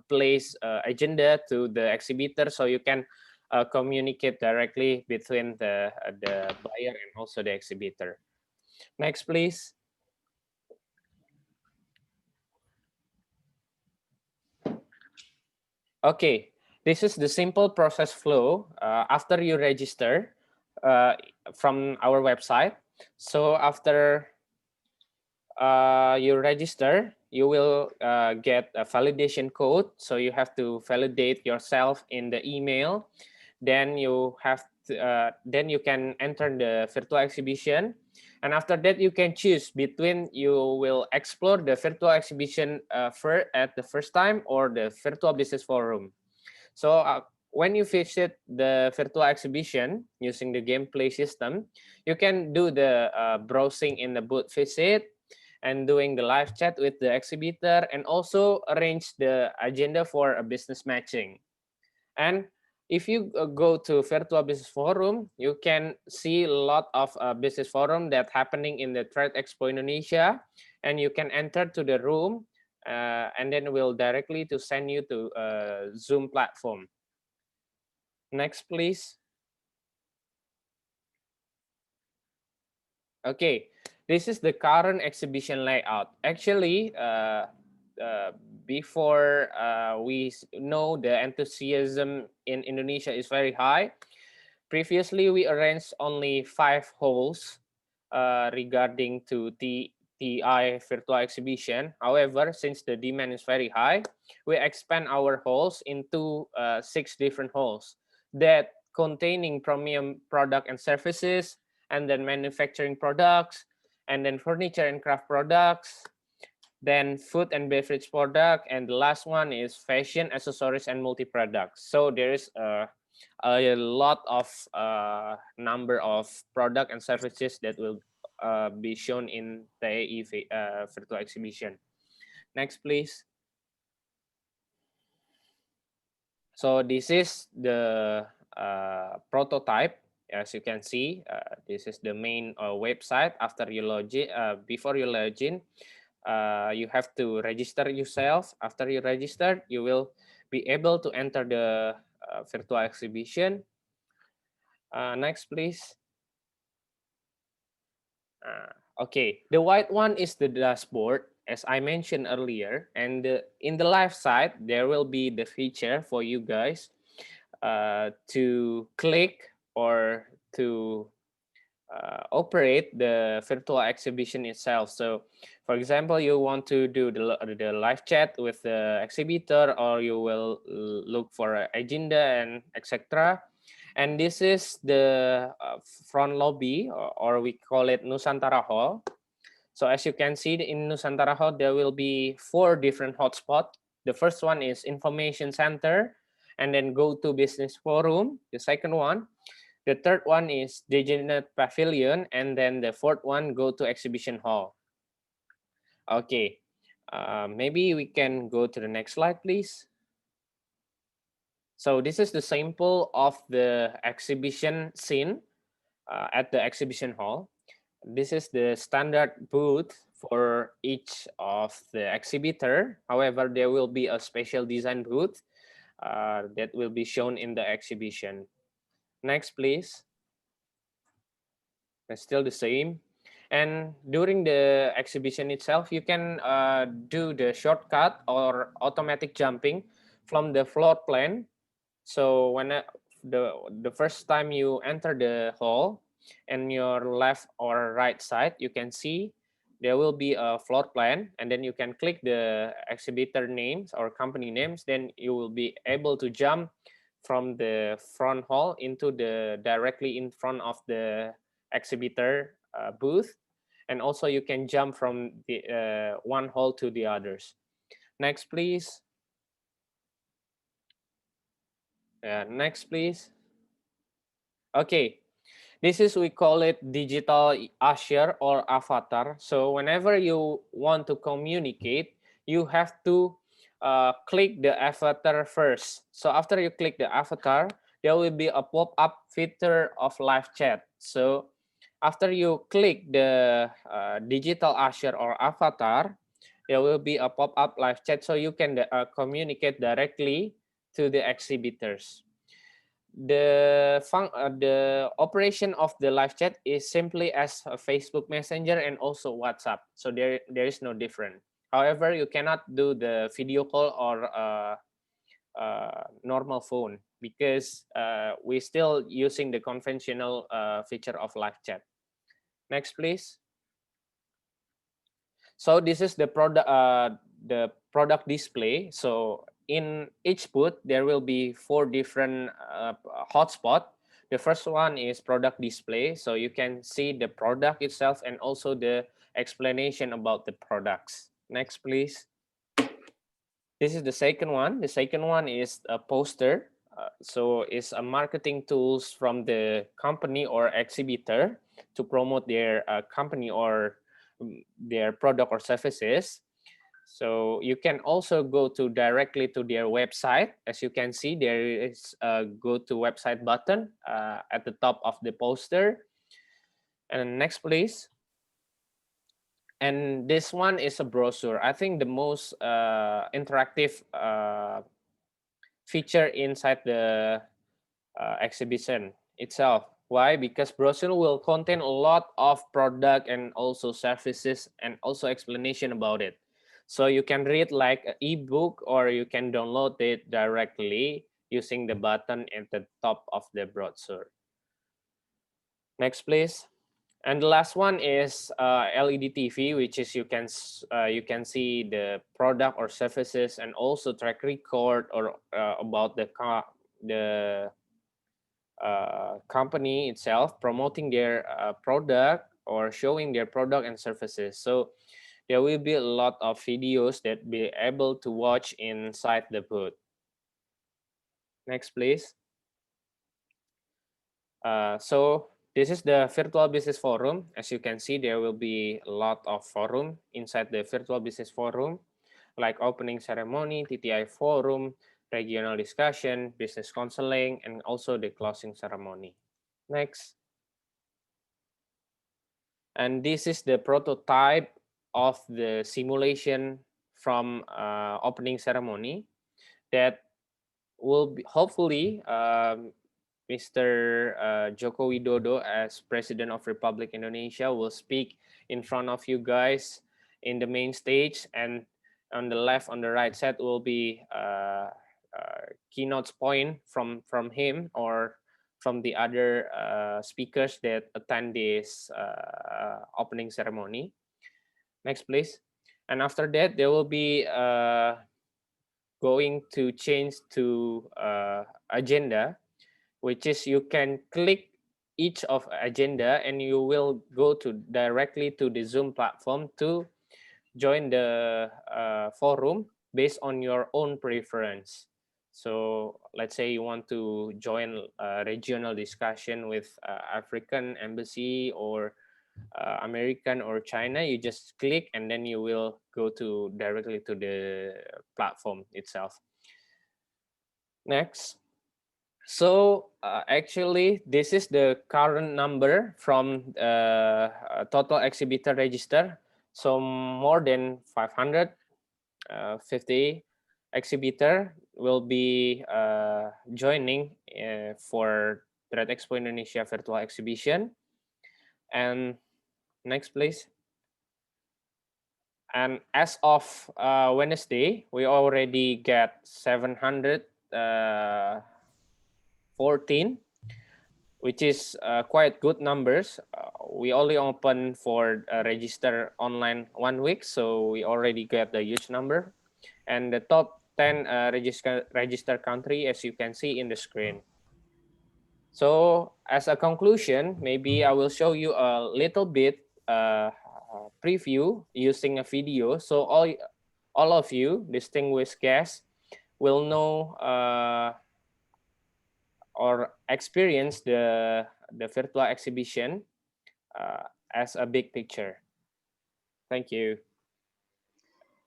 place agenda to the exhibitor, so you can communicate directly between the buyer and also the exhibitor. Next, please. Okay, this is the simple process flow after you register from our website. So after you register, you will get a validation code. So you have to validate yourself in the email. Then you have to, then you can enter the virtual exhibition. And after that, you can choose between you will explore the virtual exhibition at the first time or the virtual business forum. So when you visit the virtual exhibition using the gameplay system, you can do the browsing in the booth visit and doing the live chat with the exhibitor, and also arrange the agenda for a business matching. And if you go to virtual business forum, you can see a lot of business forum that happening in the Trade Expo Indonesia, and you can enter to the room and then we'll directly to send you to Zoom platform. Next, please. Okay, this is the current exhibition layout. Actually, before we know the enthusiasm in Indonesia is very high, previously we arranged only 5 halls regarding to TI virtual exhibition. However, since the demand is very high, we expand our halls into 6 different halls that containing premium product and services, and then manufacturing products, and then furniture and craft products, then food and beverage product, and the last one is fashion, accessories, and multi-products. So there is a lot of number of product and services that will be shown in the AE virtual exhibition. Next, please. So this is the prototype. As you can see, this is the main website. After you log in, before you log in, you have to register yourself. After you register, you will be able to enter the virtual exhibition. Next, please. Okay, the white one is the dashboard, as I mentioned earlier, and in the left side, there will be the feature for you guys to click or to operate the virtual exhibition itself. So, for example, you want to do the live chat with the exhibitor, or you will look for an agenda and etc. And this is the front lobby, or we call it Nusantara Hall. So as you can see in Nusantara Hall, there will be 4 different hotspots. The first one is information center, and then go to business forum. The second one. The third one is Degenerate Pavilion, and then the fourth one go to Exhibition Hall. Okay, maybe we can go to the next slide, please. So this is the sample of the exhibition scene at the Exhibition Hall. This is the standard booth for each of the exhibitor. However, there will be a special design booth that will be shown in the exhibition. Next, please. It's still the same. And during the exhibition itself, you can do the shortcut or automatic jumping from the floor plan. So when the first time you enter the hall, and your left or right side, you can see there will be a floor plan, and then you can click the exhibitor names or company names. Then you will be able to jump from the front hall into the directly in front of the exhibitor booth, and also you can jump from the one hall to the others. Next, please. Next, please. Okay, this is, we call it digital usher or avatar. So whenever you want to communicate, you have to click the avatar first. So after you click the avatar, there will be a pop-up feature of live chat. So after you click the digital usher or avatar, there will be a pop-up live chat, so you can communicate directly to the exhibitors. The operation of the live chat is simply as a Facebook Messenger and also WhatsApp. So there is no different. However, you cannot do the video call or normal phone, because we're still using the conventional feature of live chat. Next, please. So this is the product display. So in each booth, there will be 4 different hotspots. The first one is product display. So you can see the product itself and also the explanation about the products. Next, please. This is the second one. The second one is a poster. So it's a marketing tools from the company or exhibitor to promote their company or their product or services. So you can also go to directly to their website. As you can see, there is a go to website button at the top of the poster. And next, please. And this one is a brochure. I think the most interactive feature inside the exhibition itself. Why? Because brochure will contain a lot of product and also services and also explanation about it. So you can read like an ebook, or you can download it directly using the button at the top of the brochure. Next, please. And the last one is LED TV, which is you can see the product or services and also track record or about the company itself promoting their product or showing their product and services. So there will be a lot of videos that be able to watch inside the booth. Next, please. So this is the virtual business forum. As you can see, there will be a lot of forum inside the virtual business forum, like opening ceremony, TTI forum, regional discussion, business counseling, and also the closing ceremony. Next. And this is the prototype of the simulation from opening ceremony that will be hopefully Mr. Joko Widodo as President of Republic Indonesia will speak in front of you guys in the main stage, and on the left, on the right side will be keynote point from him or from the other speakers that attend this opening ceremony. Next, please. And after that, there will be going to change to agenda, which is you can click each of agenda and you will go to directly to the Zoom platform to join the forum based on your own preference. So let's say you want to join a regional discussion with African embassy or American or China, you just click and then you will go to directly to the platform itself. Next. So actually, this is the current number from total exhibitor register. So more than 550 exhibitor will be joining for Trade Expo Indonesia virtual exhibition. And next, please. And as of Wednesday, we already get 714, which is quite good numbers. We only open for register online 1 week, so we already get the huge number. And the top 10 register country, as you can see in the screen. So as a conclusion, maybe I will show you a little bit preview using a video. So all of you, distinguished guests, will know or experience the virtual exhibition as a big picture. Thank you.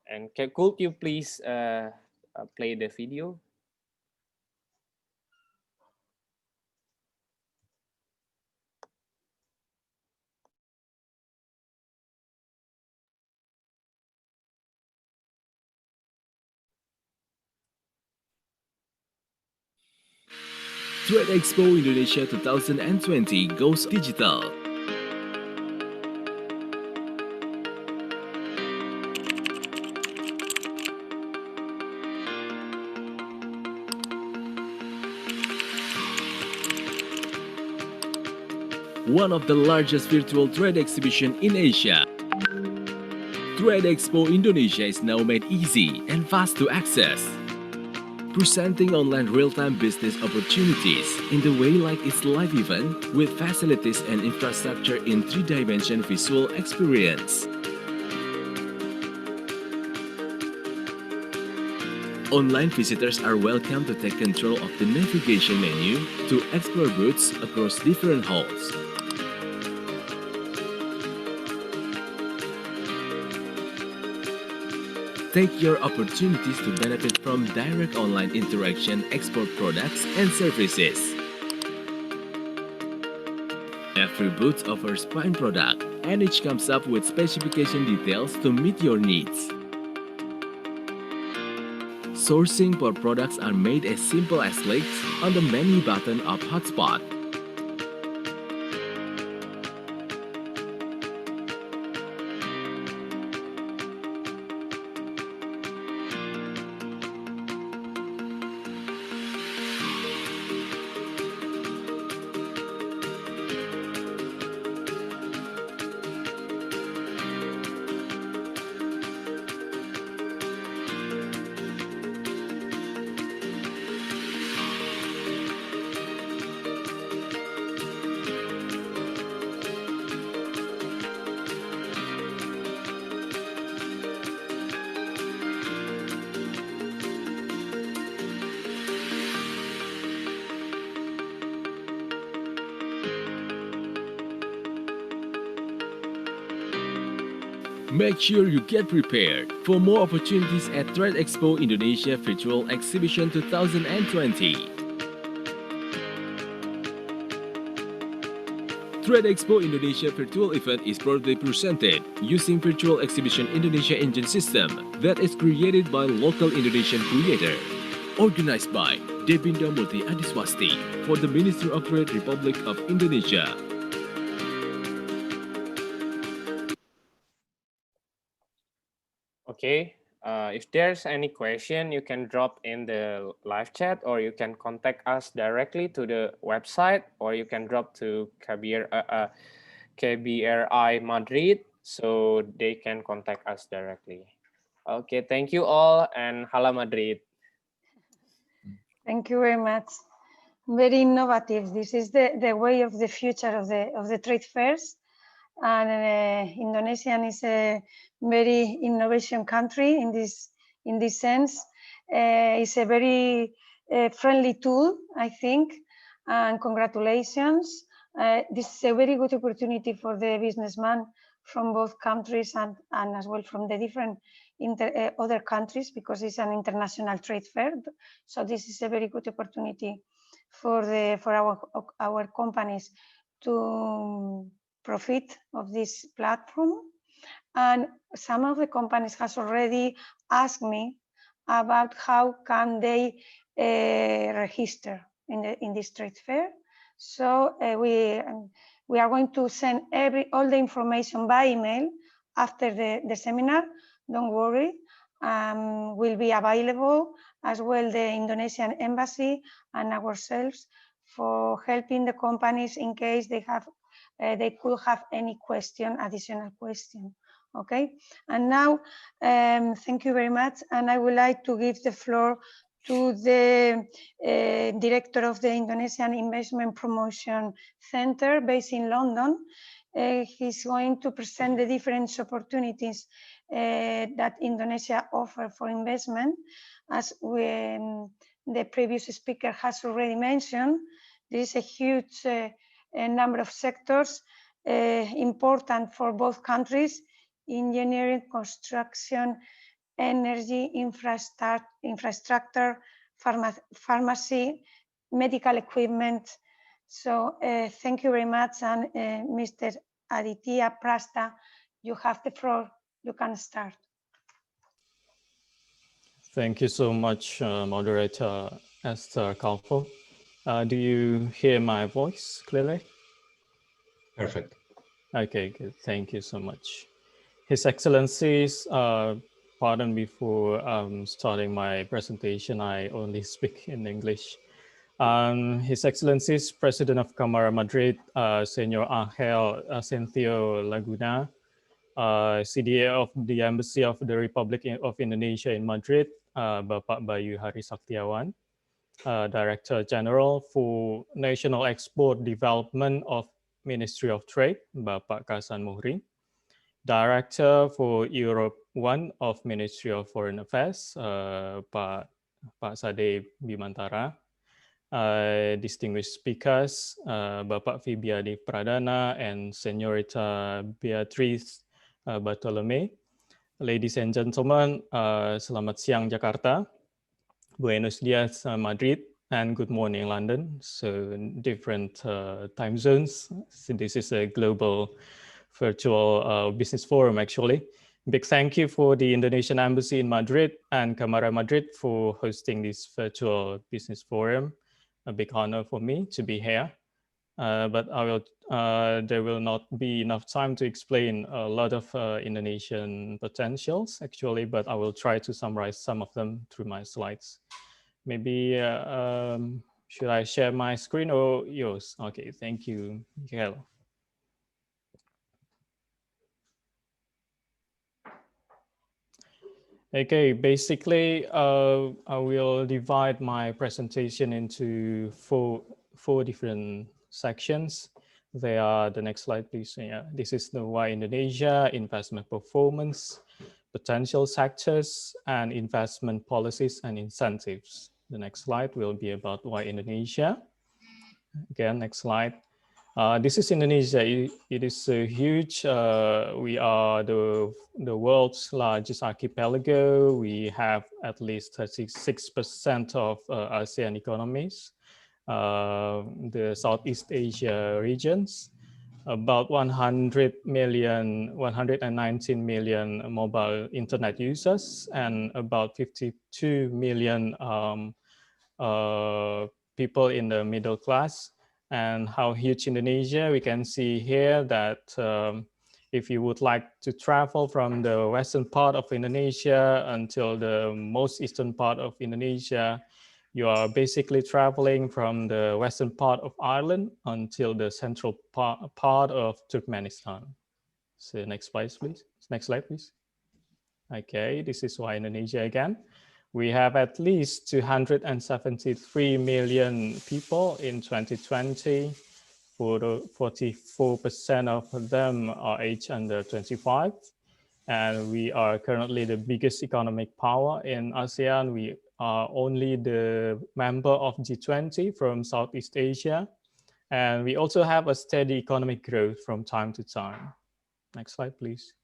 And could you please play the video? Trade Expo Indonesia 2020 goes digital. One of the largest virtual trade exhibition in Asia. Trade Expo Indonesia is now made easy and fast to access, presenting online real-time business opportunities in the way like its live event with facilities and infrastructure in 3-dimension visual experience. Online visitors are welcome to take control of the navigation menu to explore booths across different halls. Take your opportunities to benefit from direct online interaction, export products and services. Every booth offers fine product, and each comes up with specification details to meet your needs. Sourcing for products are made as simple as clicks on the menu button of Hotspot. Make sure you get prepared for more opportunities at Trade Expo Indonesia Virtual Exhibition 2020. Trade Expo Indonesia Virtual event is proudly presented using Virtual Exhibition Indonesia engine system that is created by local Indonesian creator. Organized by Debindo Multi Adiswasti for the Ministry of Trade Republic of Indonesia. Okay, if there's any question, you can drop in the live chat, or you can contact us directly to the website, or you can drop to KBRI Madrid, so they can contact us directly. Okay, thank you all, and Hala Madrid. Thank you very much. Very innovative. This is the way of the future of the trade fairs. And Indonesia is a very innovation country in this sense. It's a very friendly tool, I think, and congratulations. This is a very good opportunity for the businessman from both countries and as well from the different other countries, because it's an international trade fair. So this is a very good opportunity for our companies to profit of this platform. And some of the companies has already asked me about how can they register in this trade fair. So we are going to send all the information by email after the seminar. Don't worry, will be available as well the Indonesian embassy and ourselves for helping the companies in case they could have any additional question. Okay, and now thank you very much, and I would like to give the floor to the director of the Indonesian Investment Promotion Center based in London. He's going to present the different opportunities that Indonesia offers for investment. As the previous speaker has already mentioned, there is a huge number of sectors important for both countries: engineering, construction, energy, infrastructure, pharmacy, medical equipment. So thank you very much, and Mr. Aditya Prasta, you have the floor. You can start. Thank you so much, Moderator Esther Kalfo. Do you hear my voice clearly? Perfect. Okay, good. Thank you so much. His Excellencies, pardon me for starting my presentation. I only speak in English. His Excellencies, President of Cámara Madrid, Senor Ángel Asencio Laguna, CDA of the Embassy of the Republic of Indonesia in Madrid, Bapak Bayu Hari Saktiawan, Director General for National Export Development of Ministry of Trade, Bapak Kasan Muhri, Director for Europe 1 of Ministry of Foreign Affairs, Pak Sade Bimantara, distinguished speakers, Bapak Fibiadi Pradana and Senorita Beatriz Bartolome. Ladies and gentlemen, selamat siang Jakarta, buenos dias Madrid, and good morning London. So different time zones. So this is a global virtual business forum actually. Big thank you for the Indonesian Embassy in Madrid and Cámara Madrid for hosting this virtual business forum. A big honor for me to be here. But there will not be enough time to explain a lot of Indonesian potentials actually, but I will try to summarize some of them through my slides. Maybe, should I share my screen or yours? Okay, thank you, Michael. Okay, basically, I will divide my presentation into four different sections. They are, the next slide, please. Yeah, this is the why Indonesia, investment performance, potential sectors, and investment policies and incentives. The next slide will be about why Indonesia. Again, next slide. This is Indonesia. It is huge. We are the world's largest archipelago. We have at least 36% of ASEAN economies. The Southeast Asia regions, about 119 million mobile internet users, and about 52 million people in the middle class. And how huge Indonesia, we can see here that if you would like to travel from the western part of Indonesia until the most eastern part of Indonesia, you are basically traveling from the western part of Ireland until the central part of Turkmenistan. So next slide, please. Next slide, please. Okay, this is why Indonesia again. We have at least 273 million people in 2020. 44% of them are aged under 25. And we are currently the biggest economic power in ASEAN. We are only the member of G20 from Southeast Asia. And we also have a steady economic growth from time to time. Next slide, please.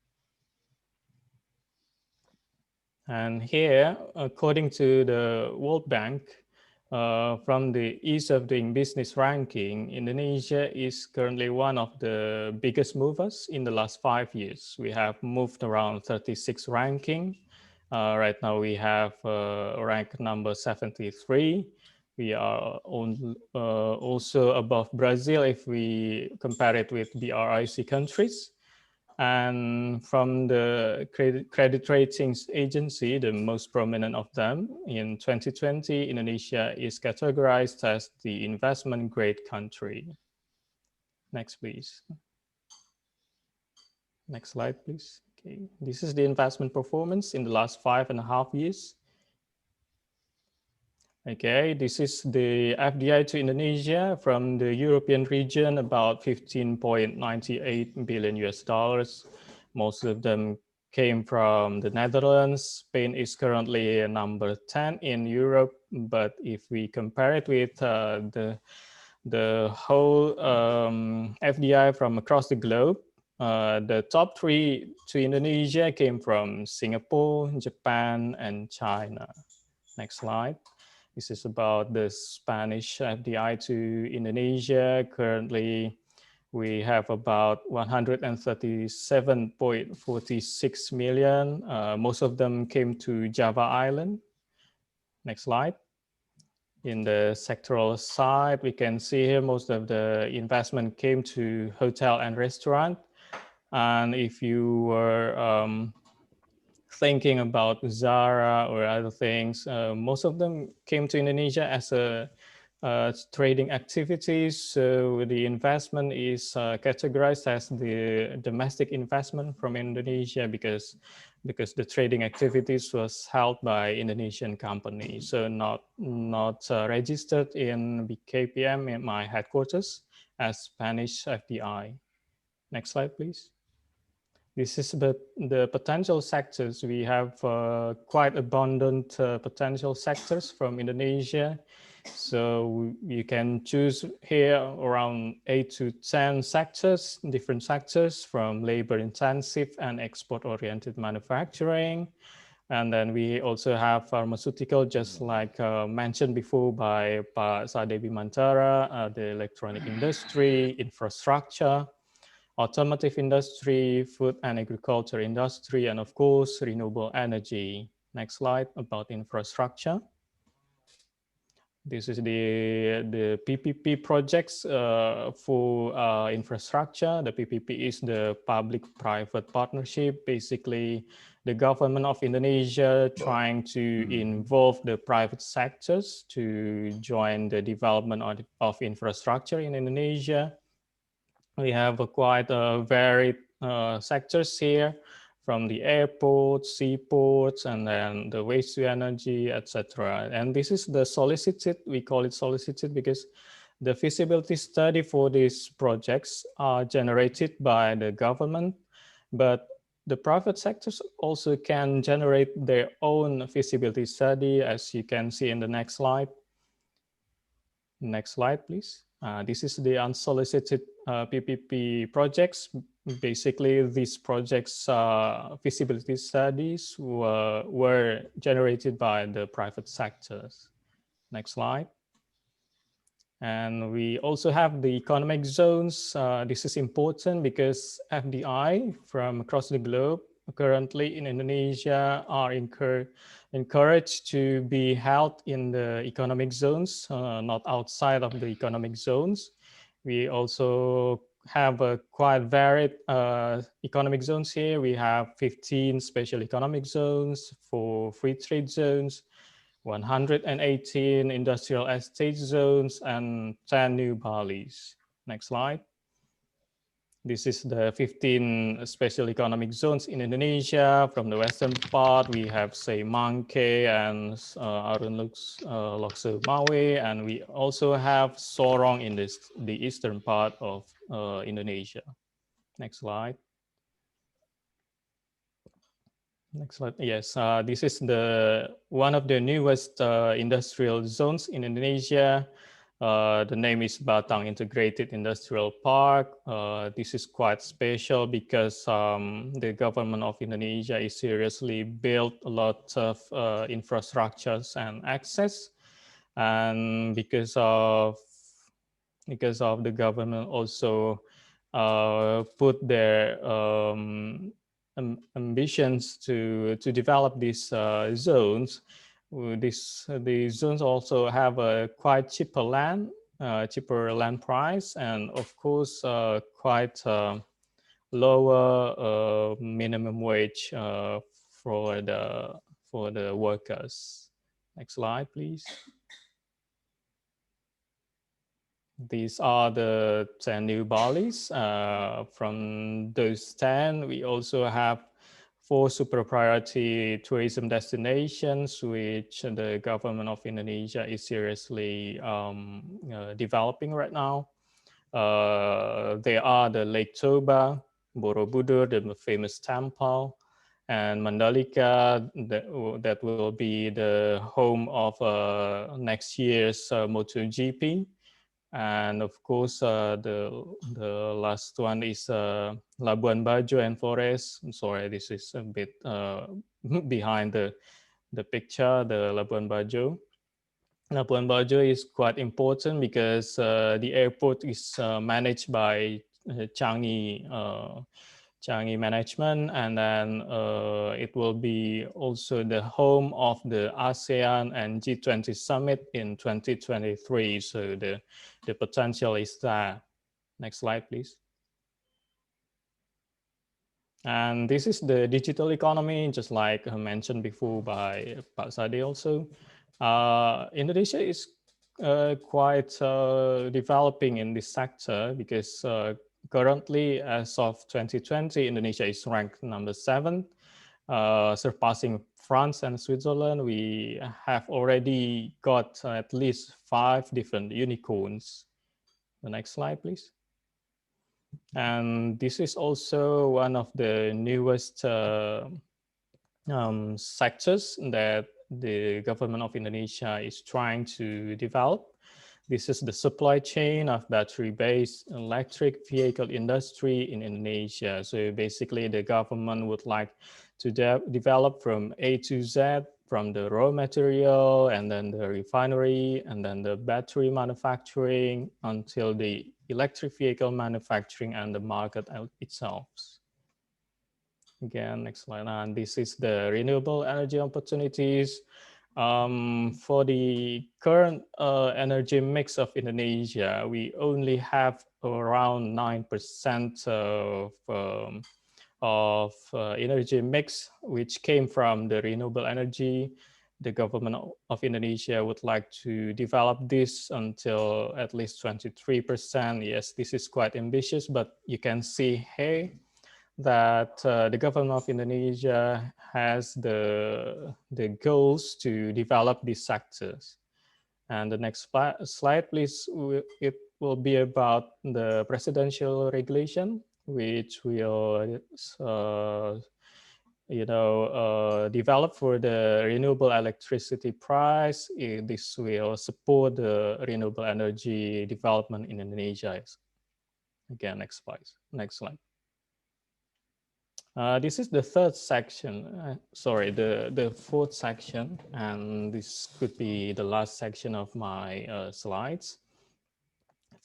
And here, according to the World Bank, from the ease of doing business ranking, Indonesia is currently one of the biggest movers in the last 5 years. We have moved around 36 ranking. Right now we have rank number 73. We are also above Brazil if we compare it with BRIC countries. And from the credit ratings agency, the most prominent of them, in 2020, Indonesia is categorized as the investment grade country. Next, please. Next slide, please. Okay, this is the investment performance in the last 5.5 years. Okay, this is the FDI to Indonesia from the European region, about 15.98 billion US dollars. Most of them came from the Netherlands. Spain is currently number 10 in Europe, but if we compare it with the whole FDI from across the globe, the top 3 to Indonesia came from Singapore, Japan, and China. Next slide. This is about the Spanish FDI to Indonesia. Currently, we have about 137.46 million. Most of them came to Java Island. Next slide. In the sectoral side, we can see here most of the investment came to hotel and restaurant. And if you were thinking about Zara or other things, most of them came to Indonesia as a trading activities. So the investment is categorized as the domestic investment from Indonesia because the trading activities was held by Indonesian companies, so not registered in BKPM in my headquarters as Spanish FDI. Next slide, please. This is the potential sectors. We have quite abundant potential sectors from Indonesia. So you can choose here around 8 to 10 sectors, different sectors from labor intensive and export oriented manufacturing. And then we also have pharmaceutical, just like mentioned before by Pak Sade Bimantara, the electronic industry, infrastructure, automotive industry, food and agriculture industry, and of course, renewable energy. Next slide about infrastructure. This is the PPP projects for infrastructure. The PPP is the public-private partnership. Basically, the government of Indonesia trying to involve the private sectors to join the development of infrastructure in Indonesia. We have quite varied sectors here, from the airports, seaports, and then the waste to energy, etc. And this is the solicited, we call it solicited because the feasibility study for these projects are generated by the government, but the private sectors also can generate their own feasibility study, as you can see in the next slide. Next slide, please. This is the unsolicited PPP projects. Basically, these projects feasibility studies were generated by the private sectors. Next slide. And we also have the economic zones. This is important because FDI from across the globe currently in Indonesia are encouraged to be held in the economic zones, not outside of the economic zones. We also have a quite varied economic zones here. We have 15 special economic zones, 4 free trade zones, 118 industrial estate zones, and 10 new Balis. Next slide. This is the 15 special economic zones in Indonesia. From the western part, we have, say, Mangke and Arun Lokse Mawe, and we also have Sorong in the eastern part of Indonesia. Next slide. Next slide. Yes, this is one of the newest industrial zones in Indonesia. The name is Batang Integrated Industrial Park. This is quite special because the government of Indonesia is seriously built a lot of infrastructures and access, and because of the government also put their ambitions to develop these zones. The zones also have a quite cheaper land price, and of course quite lower minimum wage for the workers. Next slide, please. These are the 10 new Balis. From those 10, we also have 4 super priority tourism destinations, which the government of Indonesia is seriously developing right now. They are the Lake Toba, Borobudur, the famous temple, and Mandalika, that will be the home of next year's MotoGP. And of course, the last one is Labuan Bajo and Flores. I'm sorry, this is a bit behind the picture, the Labuan Bajo. Labuan Bajo is quite important because the airport is managed by Changi Management, and then it will be also the home of the ASEAN and G20 Summit in 2023. So the potential is there. Next slide, please. And this is the digital economy, just like mentioned before by Pak Sade also. Indonesia is quite developing in this sector because currently, as of 2020, Indonesia is ranked number 7, surpassing France and Switzerland. We have already got at least 5 different unicorns. The next slide, please. And this is also one of the newest sectors that the government of Indonesia is trying to develop. This is the supply chain of battery-based electric vehicle industry in Indonesia. So basically the government would like to develop from A to Z, from the raw material and then the refinery and then the battery manufacturing until the electric vehicle manufacturing and the market itself. Again, next slide. And this is the renewable energy opportunities. For the current energy mix of Indonesia, we only have around 9% of energy mix, which came from the renewable energy. The government of Indonesia would like to develop this until at least 23%. Yes, this is quite ambitious, but you can see here that the government of Indonesia has the goals to develop these sectors. And the next slide, please. It will be about the presidential regulation, which will developed for the renewable electricity price. This will support the renewable energy development in Indonesia. Again, next slide. This is the third section, the fourth section, and this could be the last section of my slides.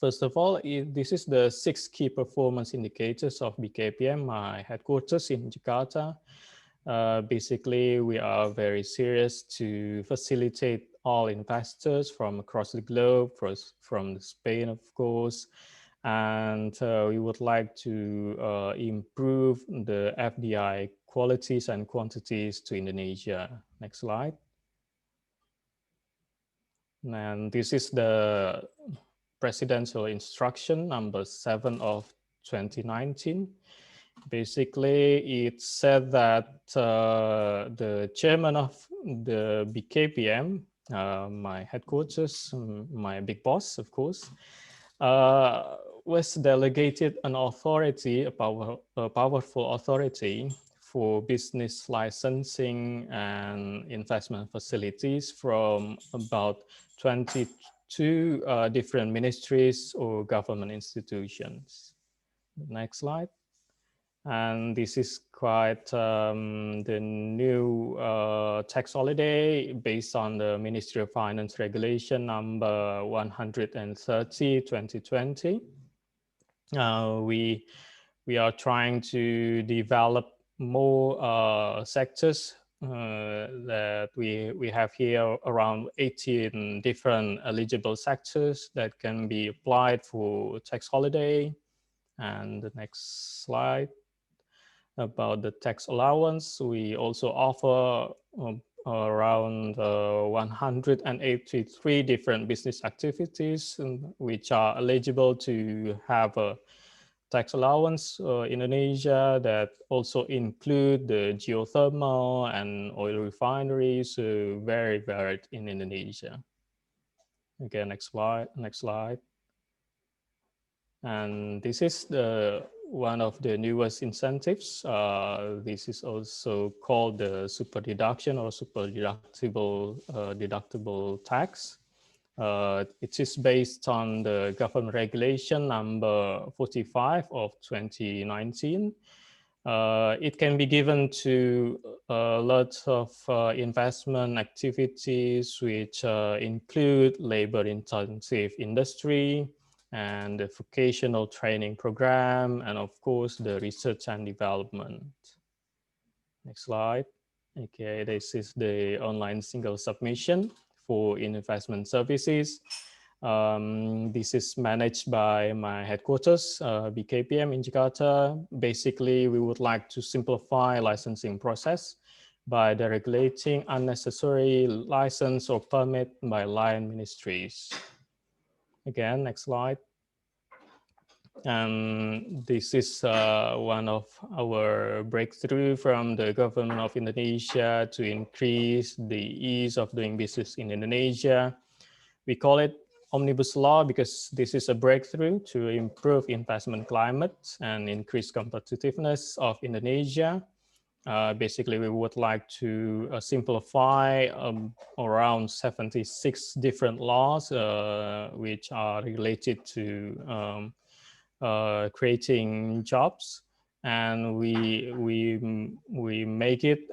First of all, this is the 6 key performance indicators of BKPM, my headquarters in Jakarta. Basically, we are very serious to facilitate all investors from across the globe, from Spain, of course, and we would like to improve the FDI qualities and quantities to Indonesia. Next slide. And this is the presidential instruction number 7 of 2019. Basically, it said that the chairman of the BKPM, my headquarters, my big boss, of course, was delegated an authority, a powerful authority for business licensing and investment facilities from about 22 different ministries or government institutions. Next slide. And this is quite the new tax holiday based on the Ministry of Finance Regulation number 130, 2020. We are trying to develop more sectors that we have here around 18 different eligible sectors that can be applied for tax holiday. And the next slide. About the tax allowance, we also offer around 183 different business activities which are eligible to have a tax allowance in Indonesia, that also include the geothermal and oil refineries, very varied in Indonesia. Okay, next slide. And this is one of the newest incentives. This is also called the super deduction or super deductible tax. It is based on the government regulation number 45 of 2019. It can be given to a lot of investment activities which include labor-intensive industry, and the vocational training program, and of course the research and development. Next slide. Okay, this is the online single submission for investment services. This is managed by my headquarters, BKPM in Jakarta. Basically, we would like to simplify licensing process by deregulating unnecessary license or permit by line ministries. Again, next slide. And this is one of our breakthrough from the government of Indonesia to increase the ease of doing business in Indonesia. We call it Omnibus Law because this is a breakthrough to improve investment climate and increase competitiveness of Indonesia. Basically, we would like to simplify around 76 different laws which are related to creating jobs, and we make it,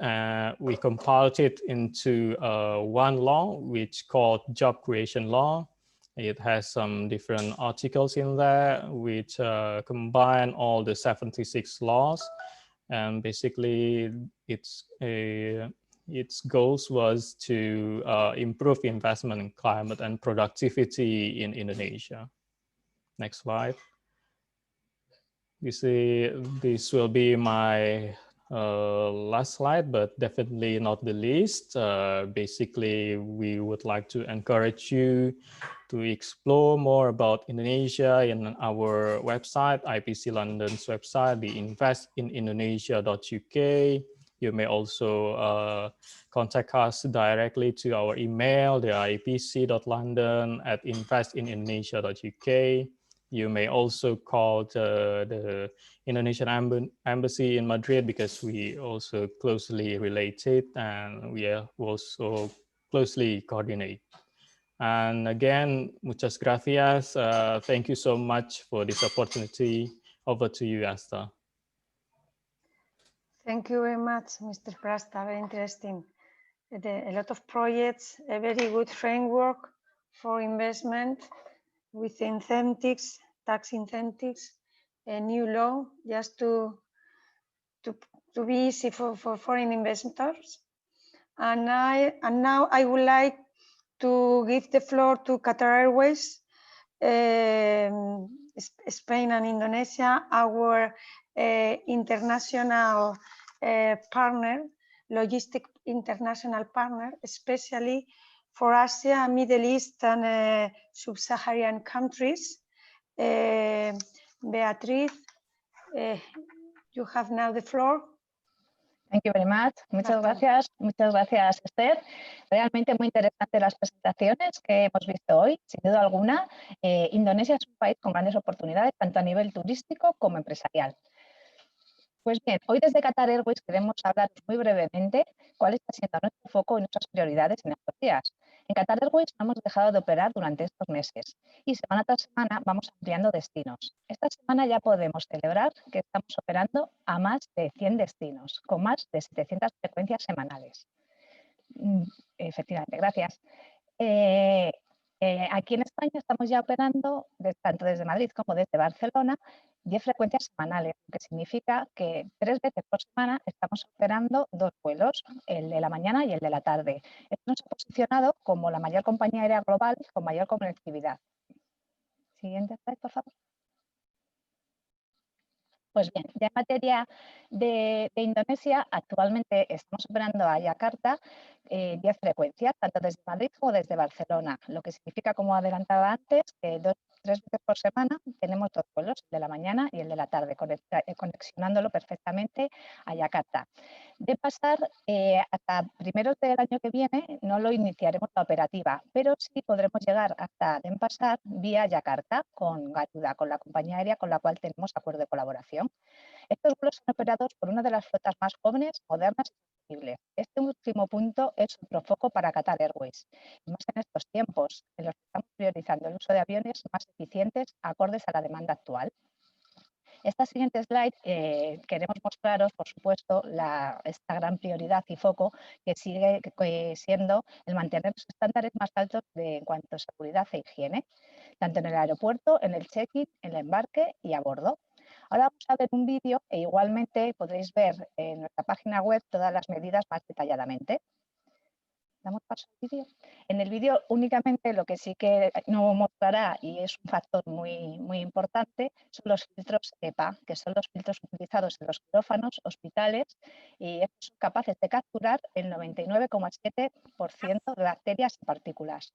we compiled it into one law which called Job Creation Law. It has some different articles in there which combine all the 76 laws. And basically, its goals was to improve investment climate and productivity in Indonesia. Next slide. This will be my last slide, but definitely not the least. Basically, we would like to encourage you to explore more about Indonesia in our website, IPC London's website, the investinIndonesia.uk. You may also contact us directly to our email, the ipc.london@investinIndonesia.uk. You may also call the Indonesian embassy in Madrid, because we also closely related and we also closely coordinate. And again, muchas gracias. Thank you so much for this opportunity. Over to you, Asta. Thank you very much, Mr. Prasta. Very interesting. A lot of projects, a very good framework for investment with incentives, tax incentives, a new law just to be easy for foreign investors. And now I would like to give the floor to Qatar Airways, Spain and Indonesia, our international partner, logistic international partner, especially for Asia, Middle East and sub-Saharan countries. Beatriz, you have now the floor. Thank you very much. Muchas gracias, Esther. Realmente muy interesantes las presentaciones que hemos visto hoy. Sin duda alguna, Indonesia es un país con grandes oportunidades, tanto a nivel turístico como empresarial. Pues bien, hoy desde Qatar Airways queremos hablar muy brevemente cuál está siendo nuestro foco y nuestras prioridades en estos días. En Qatar Airways no hemos dejado de operar durante estos meses y semana tras semana vamos ampliando destinos. Esta semana ya podemos celebrar que estamos operando a más de 100 destinos, con más de 700 frecuencias semanales. Efectivamente, gracias. Aquí en España estamos ya operando, tanto desde Madrid como desde Barcelona, 10 frecuencias semanales, lo que significa que 3 veces por semana estamos operando 2 vuelos, el de la mañana y el de la tarde. Esto nos ha posicionado como la mayor compañía aérea global con mayor conectividad. Siguiente slide, por favor. Pues bien, ya en materia de Indonesia, actualmente estamos operando a Yakarta 10 frecuencias, tanto desde Madrid como desde Barcelona, lo que significa, como adelantaba antes, que 3 veces por semana tenemos 2 vuelos, el de la mañana y el de la tarde, conexionándolo perfectamente a Yakarta. De pasar, hasta primeros del año que viene no lo iniciaremos la operativa, pero sí podremos llegar hasta Denpasar vía Yakarta con Garuda, con la compañía aérea con la cual tenemos acuerdo de colaboración. Estos vuelos son operados por una de las flotas más jóvenes, modernas y sostenibles. Este último punto es otro foco para Qatar Airways, más en estos tiempos en los que estamos priorizando el uso de aviones más eficientes acordes a la demanda actual. Esta siguiente slide queremos mostraros, por supuesto, esta gran prioridad y foco que sigue siendo el mantener los estándares más altos en cuanto a seguridad e higiene, tanto en el aeropuerto, en el check-in, en el embarque y a bordo. Ahora vamos a ver un vídeo e igualmente podréis ver en nuestra página web todas las medidas más detalladamente. Damos paso al vídeo. En el vídeo únicamente lo que sí que no mostrará, y es un factor muy importante, son los filtros EPA, que son los filtros utilizados en los quirófanos, hospitales, y estos son capaces de capturar el 99,7% de bacterias y partículas.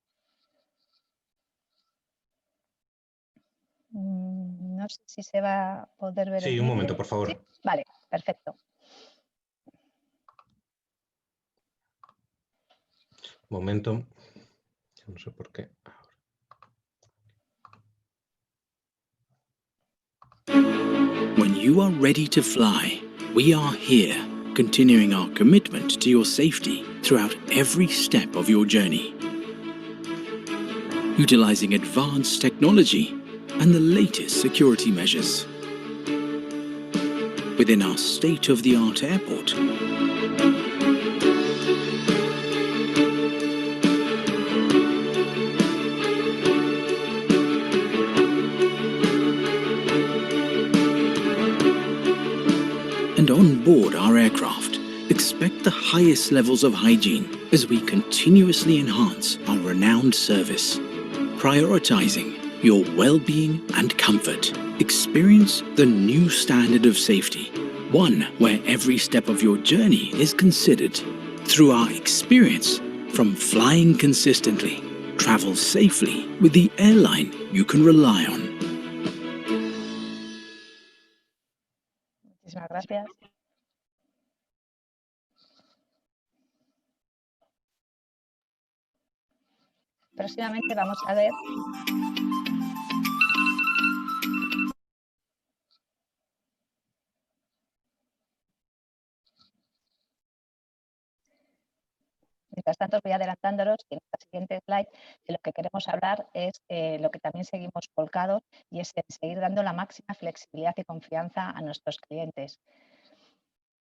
No sé si se va a poder ver. Sí, un momento, por favor. ¿Sí? Vale, perfecto. Momento, no sé por qué. When you are ready to fly, we are here, continuing our commitment to your safety throughout every step of your journey. Utilizing advanced technology and the latest security measures. Within our state-of-the-art airport, and on board our aircraft, expect the highest levels of hygiene as we continuously enhance our renowned service, prioritizing your well-being and comfort. Experience the new standard of safety, one where every step of your journey is considered. Through our experience, from flying consistently, travel safely with the airline you can rely on. Muchísimas gracias. Próximamente vamos a ver Mientras tanto, os voy adelantándolos que en esta siguiente slide de lo que queremos hablar es lo que también seguimos volcados y es seguir dando la máxima flexibilidad y confianza a nuestros clientes.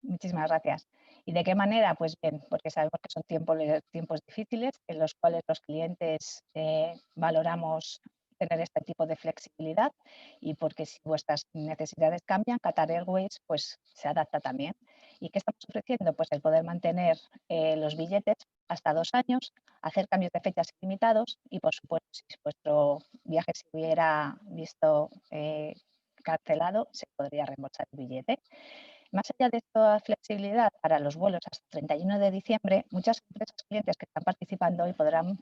Muchísimas gracias. ¿Y de qué manera? Pues bien, porque sabemos que son tiempos difíciles en los cuales los clientes valoramos tener este tipo de flexibilidad y porque si vuestras necesidades cambian, Qatar Airways pues se adapta también. ¿Y qué estamos ofreciendo? Pues el poder mantener los billetes hasta 2 años, hacer cambios de fechas ilimitados y por supuesto si vuestro viaje se hubiera visto cancelado, se podría reembolsar el billete. Más allá de esta flexibilidad para los vuelos hasta el 31 de diciembre, muchas empresas clientes que están participando hoy podrán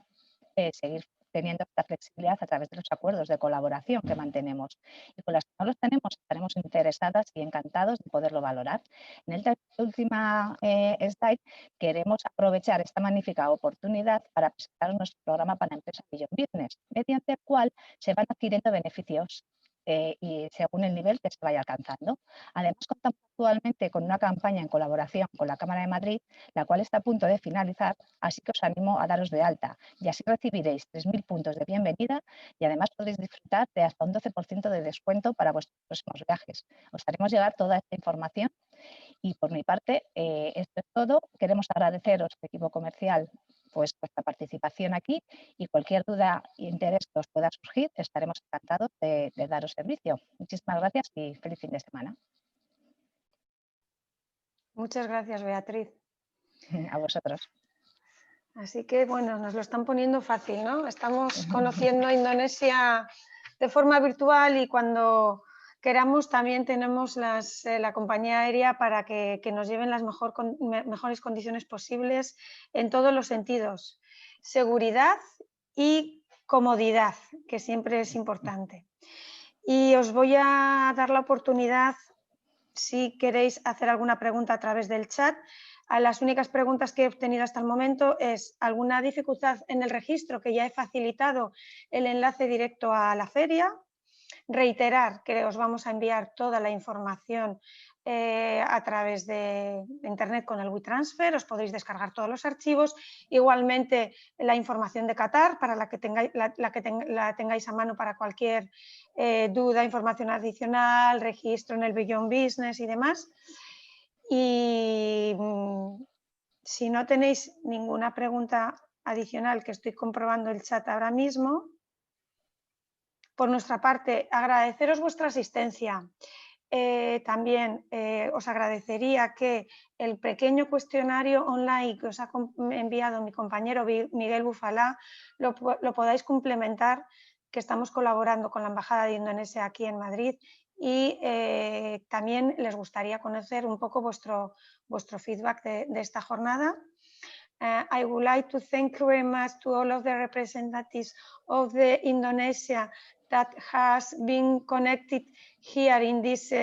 seguir teniendo esta flexibilidad a través de los acuerdos de colaboración que mantenemos. Y con las que no los tenemos, estaremos interesadas y encantados de poderlo valorar. En esta última slide queremos aprovechar esta magnífica oportunidad para presentar nuestro programa para empresas Beyond Business, mediante el cual se van adquiriendo beneficios y según el nivel que se vaya alcanzando. Además, contamos actualmente con una campaña en colaboración con la Cámara de Madrid, la cual está a punto de finalizar, así que os animo a daros de alta y así recibiréis 3.000 puntos de bienvenida y además podréis disfrutar de hasta un 12% de descuento para vuestros próximos viajes. Os haremos llegar toda esta información y por mi parte esto es todo. Queremos agradeceros, equipo comercial, pues vuestra participación aquí y cualquier duda e interés que os pueda surgir, estaremos encantados de daros servicio. Muchísimas gracias y feliz fin de semana. Muchas gracias, Beatriz. A vosotros. Así que, bueno, nos lo están poniendo fácil, ¿no? Estamos conociendo Indonesia de forma virtual y cuando queramos también tenemos la compañía aérea para que nos lleven las mejores condiciones posibles en todos los sentidos. Seguridad y comodidad, que siempre es importante. Y os voy a dar la oportunidad, si queréis hacer alguna pregunta a través del chat. A las únicas preguntas que he obtenido hasta el momento es alguna dificultad en el registro, que ya he facilitado el enlace directo a la feria. Reiterar que os vamos a enviar toda la información a través de internet con el WeTransfer, os podéis descargar todos los archivos, igualmente la información de Qatar para la tengáis a mano para cualquier duda, información adicional, registro en el Beyond Business y demás. Y si no tenéis ninguna pregunta adicional, que estoy comprobando el chat ahora mismo, por nuestra parte, agradeceros vuestra asistencia. También os agradecería que el pequeño cuestionario online que os ha enviado mi compañero Miguel Bufalá lo podáis complementar, que estamos colaborando con la Embajada de Indonesia aquí en Madrid y también les gustaría conocer un poco vuestro feedback de esta jornada. I would like to thank you very much to all of the representatives of the Indonesia that has been connected here in this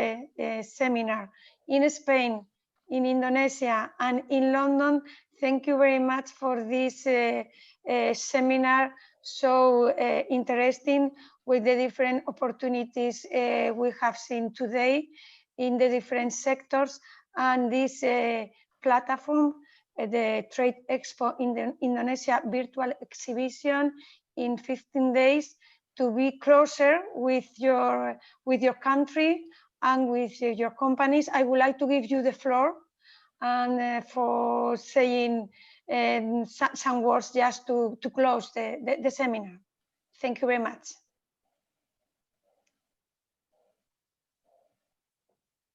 seminar in Spain, in Indonesia and in London. Thank you very much for this seminar so interesting with the different opportunities we have seen today in the different sectors and this platform, the Trade Expo in the Indonesia virtual exhibition in 15 days to be closer with your country and with your companies. I would like to give you the floor and for saying some words just to close the seminar. Thank you very much.